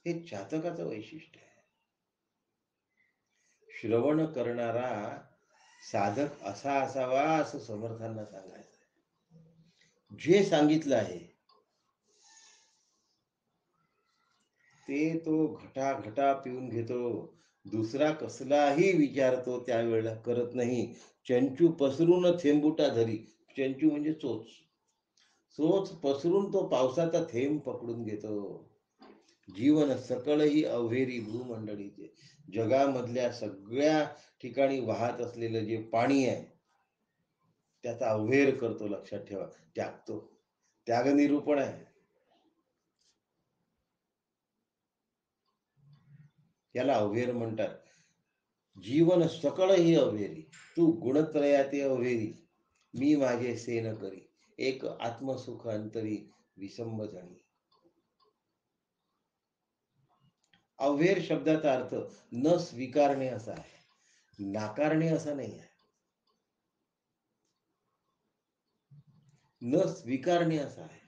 हे चातकाचं वैशिष्ट्य आहे. श्रवण करणारा साधक असा असावा असं समर्थांना सांगायचं. जे सांगितलं आहे ते तो घटा पिऊन घेतो. दुसरा कसलाही विचार तो त्यावेळेला करत नाही. चंचू पसरून थेंबुटा धरी. चंचू म्हणजे चोच. चोच पसरून तो पावसाचा थेंब पकडून घेतो. जीवन सकळही अवहेरी भूमंडळीचे. जगामधल्या सगळ्या ठिकाणी वाहत असलेलं जे पाणी आहे त्याचा अवहेर करतो. लक्षात ठेवा. त्यागतो. त्याग निरूपण आहे. याला अवहेर म्हणतात. जीवन सकळही अवहेरी. तू गुणत्रयाते अवहेरी. मी माझे सेन करी. एक आत्मसुख अंतरी विसंब जणी. अवहेर शब्दाचा अर्थ न स्वीकारणे असा आहे, नाकारणे असा नाही आहे. न स्वीकारणे असा आहे.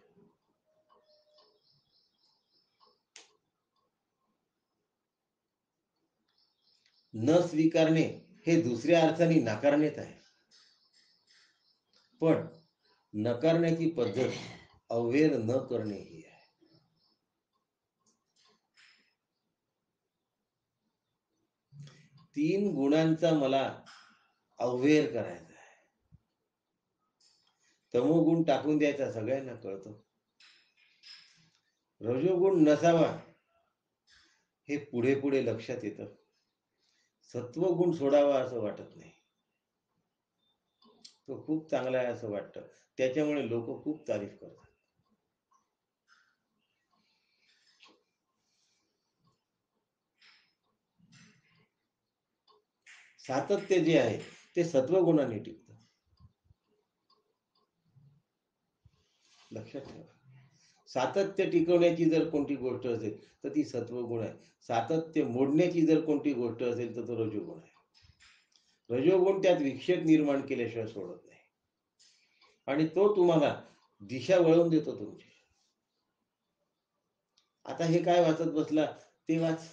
न स्वीकारणे हे दुसऱ्या अर्थाने नाकारणेच आहे. पण नकारण्याची पद्धत अवहेर न करणे ही आहे. तीन गुणांचा मला अवहेर करायचा आहे. तमोगुण टाकून द्यायचा सगळ्यांना कळतो. रजोगुण नसावा हे पुढे पुढे लक्षात येतं. सत्वगुण सोडावा असं वाटत नाही. तो खूप चांगला आहे असं वाटतं. त्याच्यामुळे लोक खूप तारीफ करतात. सातत्य जे आहे ते सत्वगुणाने टिकतं. लक्षात ठेवा. सातत्य टिकवण्याची जर कोणती गोष्ट असेल तर ती सत्वगुण आहे. सातत्य मोडण्याची जर कोणती गोष्ट असेल तर तो रजोगुण आहे. रजोगुण त्यात विक्षेप निर्माण केल्याशिवाय सोडत नाही आणि तो तुम्हाला दिशा वळवून देतो तुमची. आता हे काय वाचत बसला ते वाच.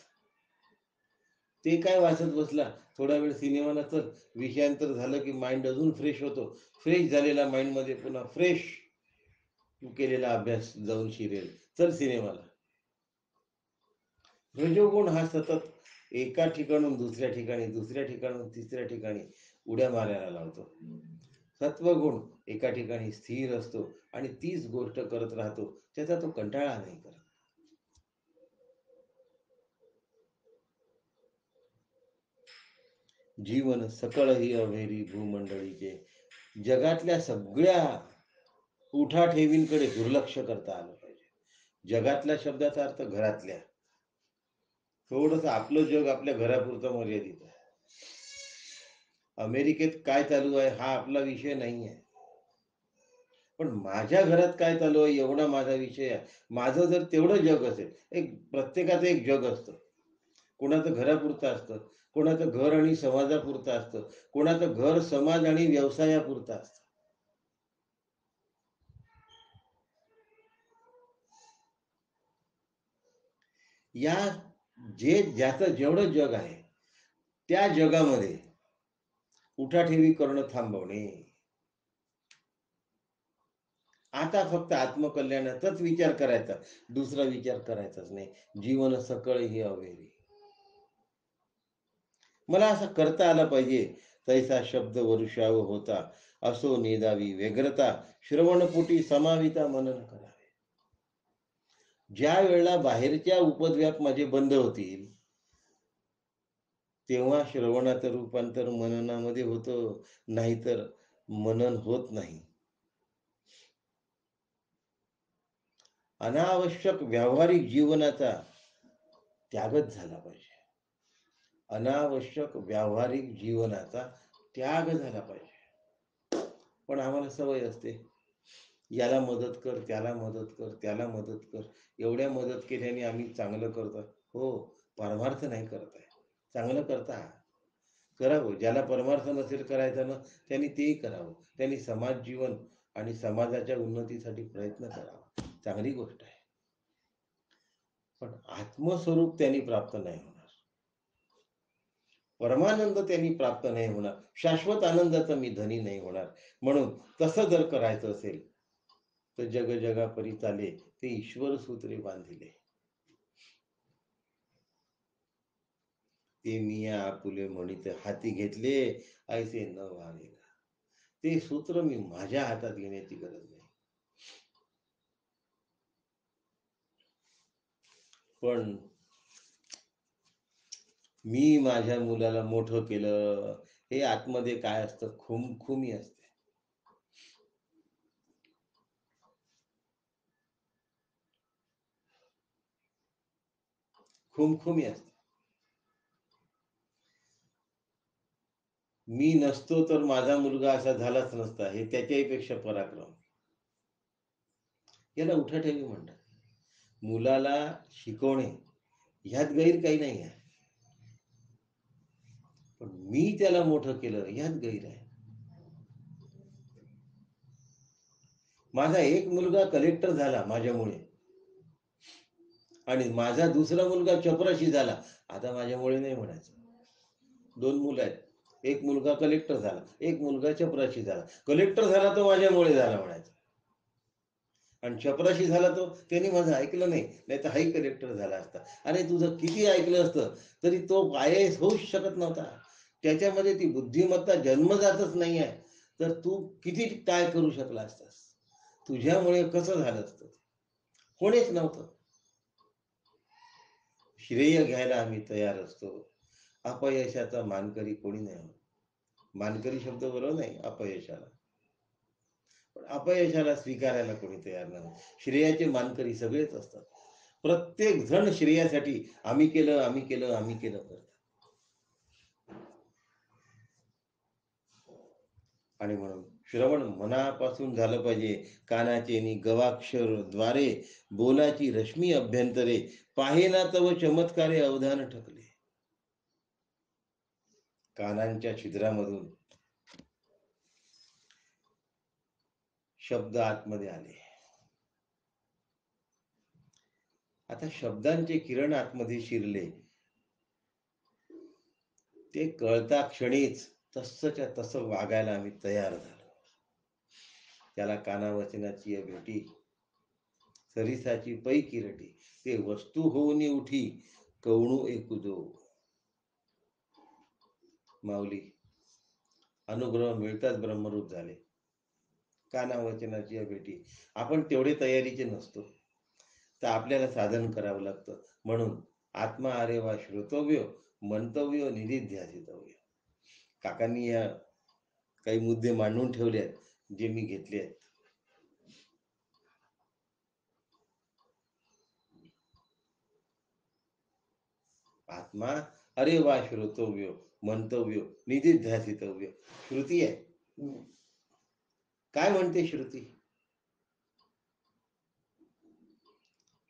ते काय वाचत बसला. थोडा वेळ सिनेमाला चल. विषयांतर झालं की माइंड अजून फ्रेश होतो. फ्रेश झालेला माइंड मध्ये पुन्हा फ्रेश तू केलेला अभ्यास जाऊन शिरेल. चल सिनेमाला. रजोगुण हा सतत एका ठिकाणून दुसऱ्या ठिकाणी, दुसऱ्या ठिकाणून तिसऱ्या ठिकाणी उड्या मारायला लावतो. सत्वगुण एका ठिकाणी स्थिर असतो आणि तीच गोष्ट करत राहतो. त्याचा तो कंटाळा नाही करत. जीवन सकळही अवहेरी भूमंडळीचे. जगातल्या सगळ्या उठाठेवींकडे दुर्लक्ष करता आलं पाहिजे. जगातल्या शब्दाचा अर्थ घरातल्या. थोडस आपलं जग आपल्या घरापुरतं मर्यादित आहे. अमेरिकेत काय चालू आहे हा आपला विषय नाही आहे. पण माझ्या घरात काय चालू आहे एवढा माझा विषय आहे. माझं जर तेवढं जग असेल. प्रत्येकाचं एक जग असतं. कोणाचं घरापुरतं असतं, कोणाचं घर आणि समाजापुरतं असतं, कोणाचं घर समाज आणि व्यवसायापुरतं असतं. या ज्याचं जेवढं जग आहे त्या जगामध्ये उठाठेवी करणं थांबवणे. आता फक्त आत्मकल्याणाचाच विचार करायचा, दुसरा विचार करायचाच नाही. जीवन सकळ ही अवेरी. मला असं करता आलं पाहिजे, तैसा शब्द वर्षाव होता, असो नेदावी व्यग्रता, श्रवणपोटी समाविता मनन करावे. ज्या वेळेला बाहेरच्या उपद्व्याप माझे बंद होतील, तेव्हा श्रवणाचं रूपांतर मननामध्ये होतं, नाहीतर मनन होत नाही. अनावश्यक व्यावहारिक जीवनाचा त्यागच झाला पाहिजे. अनावश्यक व्यावहारिक जीवनाचा त्याग झाला पाहिजे. पण आम्हाला सवय असते, याला मदत कर, त्याला मदत कर, त्याला मदत कर. एवढ्या मदत केल्याने आम्ही चांगलं करतो. हो, परमार्थ नाही करत आहे. चांगलं करता करावं. ज्याला परमार्थ नसेल करायचा ना, त्यांनी तेही करावं. त्यांनी समाज जीवन आणि समाजाच्या उन्नतीसाठी प्रयत्न करावा. चांगली गोष्ट आहे. पण आत्मस्वरूप त्यांनी प्राप्त नाही होणार. परमानंद त्यांनी प्राप्त नाही होणार. शाश्वत आनंदाचा मी धनी नाही होणार. म्हणून तसं जर करायचं असेल तर जग जगापरी चाले ते ईश्वर सूत्रे बांधिले. ते मिया आपुले म्हणीत हाती घेतले, ऐसे न व्हावे. ते सूत्र मी माझ्या हातात घेण्याची गरज नाही. पण मी माझ्या मुलाला मोठं केलं, हे आतमध्ये काय असतं, खुमखुमी असते. खुमखुमी असते. मी नसतो तर माझा मुलगा असा झालाच नसता, हे त्याच्याही पेक्षा पराक्रम. याला उठाठेवी म्हणतात. मुलाला शिकवणे ह्यात गैर काही नाही आहे, पण मी त्याला मोठं केलं ह्यात गैर आहे. माझा एक मुलगा कलेक्टर झाला माझ्यामुळे, आणि माझा दुसरा मुलगा चपराशी झाला. आता माझ्यामुळे नाही म्हणायचं. 2 मुलं आहेत. एक मुलगा कलेक्टर झाला, एक मुलगा चपराशी झाला. कलेक्टर झाला तो माझ्यामुळे झाला म्हणायचं, आणि चपराशी झाला तो त्यांनी माझं ऐकलं नाही, नाही तर हाही कलेक्टर झाला असता. अरे तुझं किती ऐकलं असतं तरी तो IAS होऊच शकत नव्हता. त्याच्यामध्ये ती बुद्धिमत्ता जन्मजातच नाही आहे. तर तू किती काय करू शकला असतास? तुझ्यामुळे कसं झालं असतं? कोणीच नव्हतं. श्रेय घ्यायला आम्ही तयार असतो. अपयशाचा मानकरी कोणी नाही. मानकरी शब्द बरोबर नाही अपयशाला, पण अपयशाला स्वीकारायला कोणी तयार नाही. श्रेयाचे मानकरी सगळेच असतात. प्रत्येक जण श्रेयासाठी आम्ही केलं, आम्ही केलं, आम्ही केलं करतात. आणि म्हणून श्रवण मनापासून झालं पाहिजे. कानाचे नि गवाक्षर द्वारे बोलाची रश्मी अभ्यंतरे, पाहेना तव चमत्कारे अवधान ठकले. कानांच्या छिद्रामधून शब्द आतमध्ये आले. आता शब्दांचे किरण आतमध्ये शिरले, ते कळता क्षणीच तसंच्या तसं वागायला आम्ही तयार झालो. त्याला कानावचनाची भेटी, सरिसाची पै किरटी, ते वस्तू होऊन उठी कवणू एकूजो. माऊली अनुग्रह मिळताच ब्रह्मरूप झाले. कानावचनाची भेटी. आपण तेवढे तयारीचे नसतो, तर आपल्याला साधन करावं लागतं. म्हणून आत्मा अरे वा श्रोतव्य, मंतव्य, निधिध्यासितव्य. काकांनी या काही मुद्दे मांडून ठेवले आहेत, जे मी घेतले आहेत. आत्मा अरे वा श्रोतव्य, मंतव्य, निधिध्यासितव्य. श्रुती आहे. काय म्हणते श्रुती?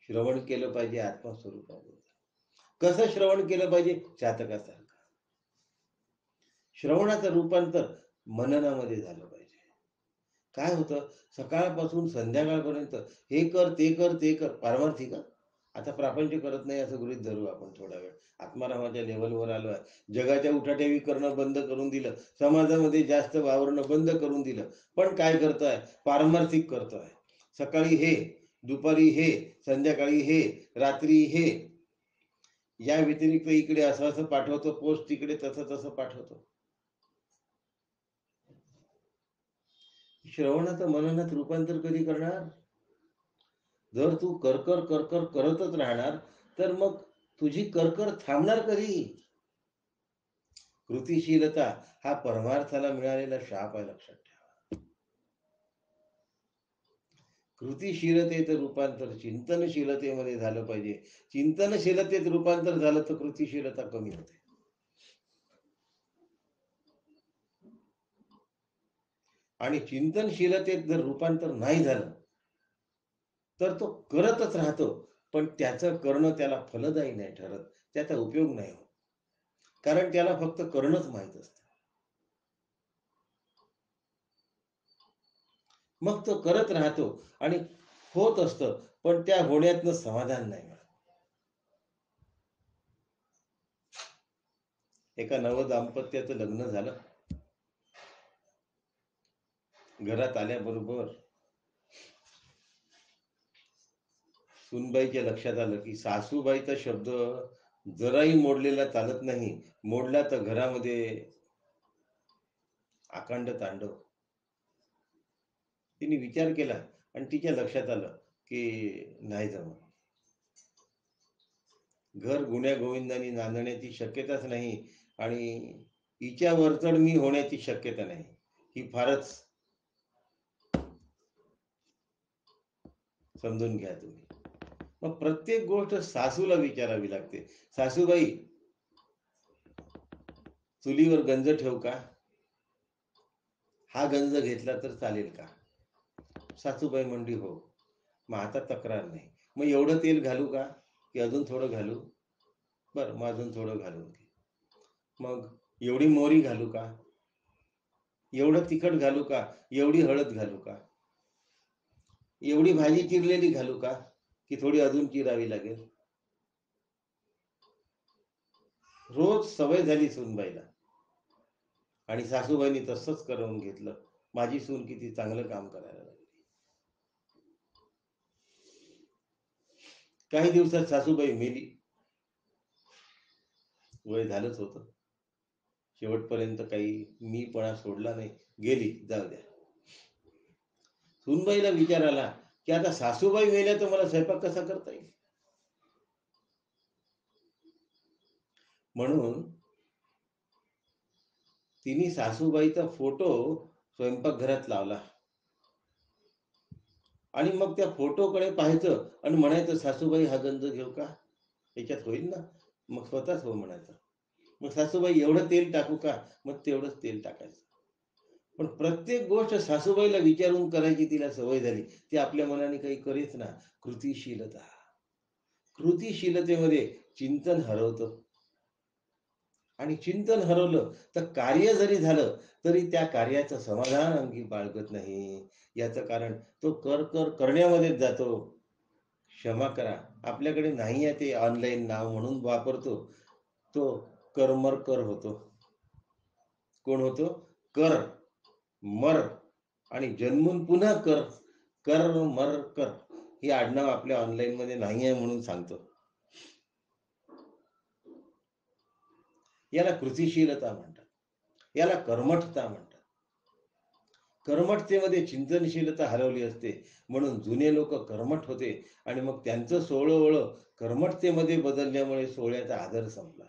श्रवण केलं पाहिजे आत्मस्वरूपाबद्दल. कसं श्रवण केलं पाहिजे? चातकासारखं. श्रवणाचं रूपांतर मननामध्ये झालं पाहिजे. काय होतं, सकाळपासून संध्याकाळपर्यंत हे कर, ते कर, ते कर, पारमार्थिक. आता प्रापंच करत नाही असं गृहीत धरू आपण थोडा वेळ. आत्मारामाच्या लेवलवर आलो आहे. जगाच्या उठाठेवी करणं बंद करून दिलं. समाजामध्ये जास्त वावरणं बंद करून दिलं. पण काय करतोय? पारमार्थिक करतोय. सकाळी हे, दुपारी हे, संध्याकाळी हे, रात्री हे. या व्यतिरिक्त इकडे असं असं पाठवतो पोस्ट, तिकडे तसं तसं पाठवतो. श्रवणाचं मननात रूपांतर कधी करणार? जर तू करकर करकर करतच राहणार तर मग तुझी करकर थांबणार कधी? कृतिशीलता हा परमार्थाला मिळालेला शाप आहे, लक्षात ठेवा. कृतिशीलतेत रूपांतर चिंतनशीलतेमध्ये झालं पाहिजे. चिंतनशीलतेत रूपांतर झालं तर कृतिशीलता कमी होते. आणि चिंतनशीलतेत जर रूपांतर नाही झालं तर तो करतच राहतो, पण त्याचं करणं त्याला फलदायी नाही ठरत, त्याचा उपयोग नाही होत. कारण त्याला फक्त करणंच माहित असतं. मग तो करत राहतो आणि होत असतं, पण त्या होण्यातनं समाधान नाही मिळत. एका नव दाम्पत्याचं लग्न झालं. घरात आल्याबरोबर सुनबाईच्या लक्षात आलं की सासूबाईचा शब्द जराही मोडलेला चालत नाही. मोडला तर घरामध्ये अखंड तांडव. तिने विचार केला आणि तिच्या लक्षात आलं की नाही जमत. घर गुण्या गोविंदांनी नांदण्याची शक्यताच नाही आणि हिच्या वरचढ मी होण्याची शक्यता नाही. ही फारच समजून घ्या तुम्ही. मग प्रत्येक गोष्ट सासूला विचारावी लागते. सासूबाई, चुलीवर गंज ठेवू का? हा गंज घेतला तर चालेल का? सासूबाई म्हणली हो. मग आता तक्रार नाही. मग एवढं तेल घालू का की अजून थोडं घालू? बरं, मग अजून थोडं घालून घे. मग एवढी मोहरी घालू का? एवढं तिखट घालू का? एवढी हळद घालू का? एवढी भाजी चिरलेली घालू का की थोडी अजून चिरावी लागेल? रोज सवय झाली सूनबाईला आणि सासूबाईंनी तसंच करवून घेतलं. माझी सून किती चांगलं काम करायला लागली. काही दिवसात सासूबाई मेली. वय झालंच होतं. शेवटपर्यंत काही मीपणा सोडला नाही. गेली, जाऊ द्या. सूनबाईला विचार आला की आता सासूबाई मेल्या तर मला स्वयंपाक कसा करता येईल? म्हणून तिने सासूबाईचा फोटो स्वयंपाकघरात लावला आणि मग त्या फोटोकडे पाहायचं आणि म्हणायचं, सासूबाई हा गंज घेऊ का? याच्यात होईल ना? मग स्वतःच हो म्हणायचं. मग सासूबाई एवढं तेल टाकू का? मग तेवढंच तेल टाकायचं. पण प्रत्येक गोष्ट सासूबाईला विचारून करायची तिला सवय झाली. ती आपल्या मनाने काही करेच ना. कृतिशीलता. कृतिशीलतेमध्ये चिंतन हरवतं आणि चिंतन हरवलं तर कार्य जरी झालं तरी त्या कार्याचं समाधान अंगी बाळगत नाही. याचं कारण तो करण्यामध्येच जातो. क्षमा करा, आपल्याकडे नाही आहे ते ऑनलाईन नाव म्हणून वापरतो. तो करमरकर होतो. कोण होतो? कर, मर आणि जन्मून पुन्हा कर. करमरकर ही आडनाव आपल्या ऑनलाईन मध्ये नाही आहे म्हणून सांगतो. याला कृतिशीलता म्हणतात. याला कर्मठता म्हणतात. कर्मठतेमध्ये चिंतनशीलता हरवली असते. म्हणून जुने लोक कर्मठ होते आणि मग त्यांचं सोहळं कर्मठतेमध्ये बदलल्यामुळे सोहळ्याचा आदर संपला.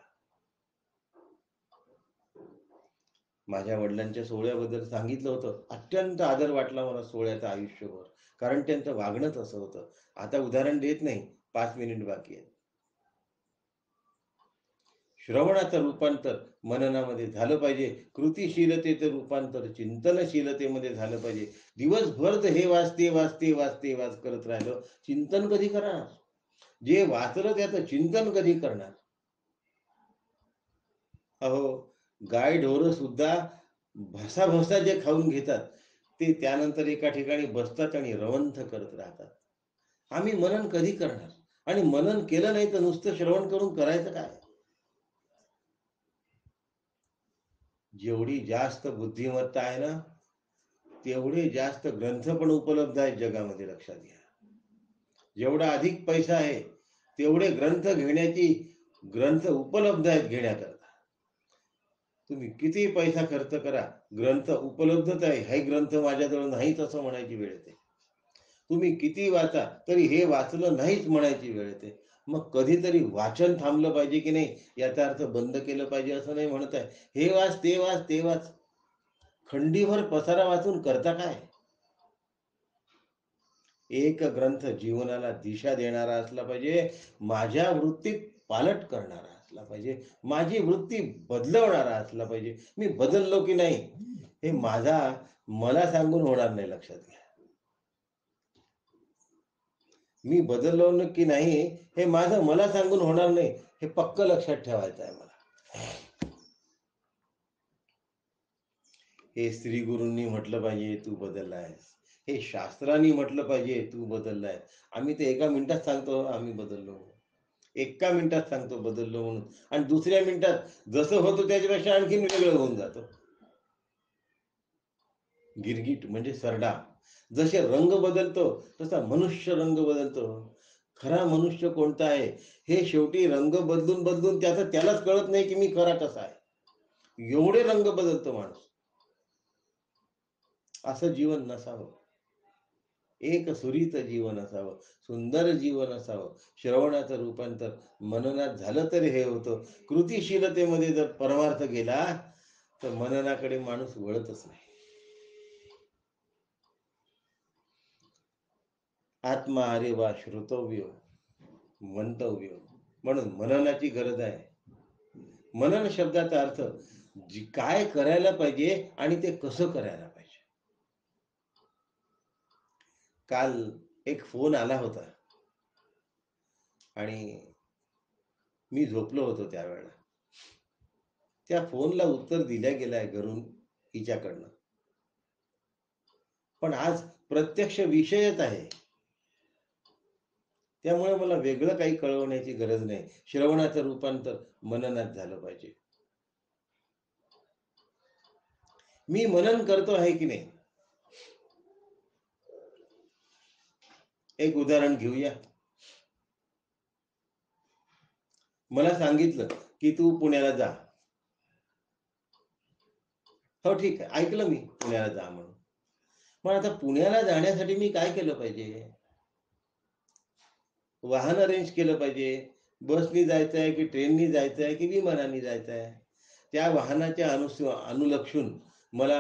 माझ्या वडिलांच्या सोहळ्याबद्दल सांगितलं होतं. अत्यंत आदर वाटला मला सोहळ्याचा आयुष्यभर. कारण त्यांचं वागणंच असं होतं. आता उदाहरण देत नाही, 5 मिनिट बाकी आहेत. श्रवणाचं रूपांतर मननामध्ये झालं पाहिजे. कृतिशीलतेचं रूपांतर चिंतनशीलतेमध्ये झालं पाहिजे. दिवसभर जर हे वाच करत राहिलं, चिंतन कधी करणार? जे वाचलं त्याचं चिंतन कधी करणार? अहो, गाय ढोरं सुद्धा भसा जे खाऊन घेतात ते त्यानंतर एका ठिकाणी बसतात आणि रवंथ करत राहतात. आम्ही मनन कधी करणार? आणि मनन केलं नाही तर नुसतं श्रवण करून करायचं काय? जेवढी जास्त बुद्धिमत्ता आहे ना, तेवढे जास्त ग्रंथ पण उपलब्ध आहेत जगामध्ये, लक्षात घ्या. जेवढा अधिक पैसा आहे तेवढे ग्रंथ उपलब्ध आहेत घेण्याकरता. तुम्ही किती पैसा खर्च करा, ग्रंथ उपलब्धच आहे. हे ग्रंथ माझ्याजवळ नाहीच असं म्हणायची वेळ येते. तुम्ही किती वाचा तरी हे वाचलं नाहीच म्हणायची वेळ येते. मग कधीतरी वाचन थांबलं पाहिजे की नाही, याचा अर्थ बंद केलं पाहिजे असं नाही म्हणत आहे. हे वाच, ते वाच, ते वाच. खंडीभर पसारा वाचून करता काय? एक ग्रंथ जीवनाला दिशा देणारा असला पाहिजे, माझ्या वृत्तीत पालट करणारा असला पाहिजे, माझी वृत्ती बदलवणारा असला पाहिजे. मी बदललो की नाही हे मला सांगून होणार नाही, लक्षात घ्या. मी बदललो की नाही हे मला सांगून होणार नाही, हे पक्क लक्षात ठेवायचं आहे मला. हे श्री गुरूंनी म्हटलं पाहिजे तू बदललायस, हे शास्त्रांनी म्हटलं पाहिजे तू बदललाय. आम्ही ते एका मिनिटात सांगतो आम्ही बदललो, एका मिनिटात सांगतो बदललो म्हणून, आणि दुसऱ्या मिनिटात जसं होतं त्याच्यापेक्षा आणखीन वेगळं होऊन जातो. गिरगिट म्हणजे सरडा. जसे रंग बदलतो तसा मनुष्य रंग बदलतो. खरा मनुष्य कोणता आहे हे शेवटी रंग बदलून बदलून त्यालाच कळत नाही की मी खरा कसा आहे. एवढे रंग बदलतो माणूस. असं जीवन नसावं. एक सुरीत जीवन असावं, सुंदर जीवन असावं. श्रवणाचं रूपांतर मननात झालं तर हे होतं. कृतिशीलतेमध्ये जर परमार्थ गेला तर मननाकडे माणूस वळतच नाही. आत्मा अरे वा श्रोतव्य मंतव्य, म्हणून मननाची गरज आहे. मनन शब्दाचा अर्थ काय करायला पाहिजे आणि ते कसं करायला पाहिजे. काल एक फोन आला होता आणि मी झोपलो होतो त्यावेळेला. त्या फोनला उत्तर दिल्या गेलाय घरून हिच्याकडनं, पण आज प्रत्यक्ष विषयच आहे. त्यामुळे मला वेगळं काही कळवण्याची गरज नाही. श्रवणाचं रूपांतर मननात झालं पाहिजे. मी मनन करतो आहे की नाही, एक उदाहरण घेऊया. मला सांगितलं की तू पुण्याला जा. हो ठीक आहे, ऐकलं मी पुण्याला जा म्हणून. पण आता पुण्याला जाण्यासाठी मी काय केलं पाहिजे? वाहन अरेंज केलं पाहिजे. बसनी जायचं आहे की ट्रेननी जायचं आहे की विमानाने जायचं आहे. त्या वाहनाच्या अनुलक्षून मला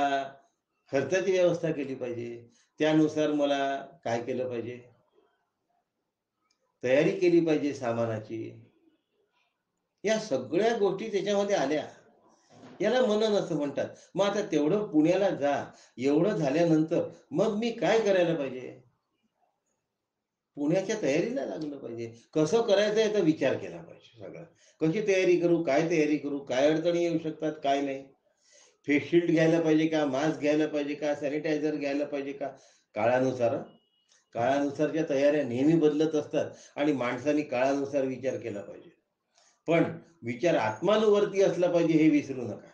खर्चाची व्यवस्था केली पाहिजे. त्यानुसार मला काय केलं पाहिजे? तयारी केली पाहिजे सामानाची. या सगळ्या गोष्टी त्याच्यामध्ये आल्या. याला मनन असं म्हणतात. मग आता तेवढं पुण्याला जा, एवढं झाल्यानंतर मग मी काय करायला पाहिजे? पुण्याच्या तयारीला लागलं पाहिजे. कसं करायचं याचा विचार केला पाहिजे सगळा. कशी तयारी करू, काय तयारी करू, काय अडचणी येऊ शकतात, काय नाही. फेस शील्ड घ्यायला पाहिजे का, मास्क घ्यायला पाहिजे का, सॅनिटायझर घ्यायला पाहिजे का, काळानुसारच्या तयाऱ्या नेहमी बदलत असतात आणि माणसाने काळानुसार विचार केला पाहिजे. पण विचार आत्मानुवर्ती असला पाहिजे हे विसरू नका.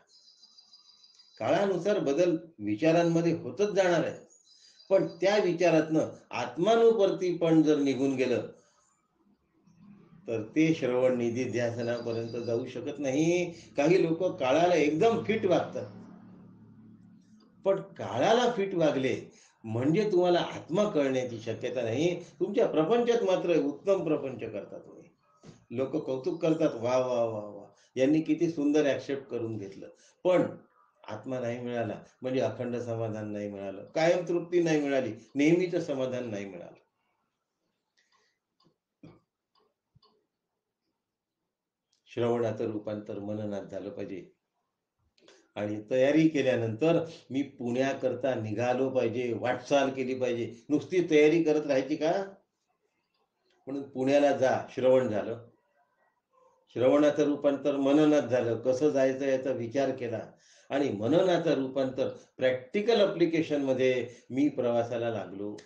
काळानुसार बदल विचारांमध्ये होतच जाणार आहे, पण त्या विचारातनं आत्मानुवर्ती पण जर निघून गेलं तर ते श्रवण निधी ध्यासनापर्यंत जाऊ शकत नाही. काही लोक काळाला एकदम फिट वागतात, पण काळाला फिट वागले म्हणजे तुम्हाला आत्मा कळण्याची शक्यता नाही. तुमच्या प्रपंचात मात्र उत्तम प्रपंच करतात तुम्ही. लोक कौतुक करतात, वा वा वा वा, यांनी किती सुंदर ऍक्सेप्ट करून घेतलं. पण आत्मा नाही मिळाला म्हणजे अखंड समाधान नाही मिळालं, कायम तृप्ती नाही मिळाली, नेहमीच समाधान नाही मिळालं. श्रवणाचं रूपांतर मननात झालं पाहिजे. आणि तयारी केल्यानंतर मी पुण्याकरता निघालो पाहिजे, वाटचाल केली पाहिजे. नुसती तयारी करत राहायची का? म्हणून पुण्याला जा, श्रवण झालं. श्रवणाचं रूपांतर मननात झालं. कसं जायचं याचा विचार केला आणि मननाचं रूपांतर प्रॅक्टिकल अप्लिकेशन मध्ये मी प्रवासाला लागलो.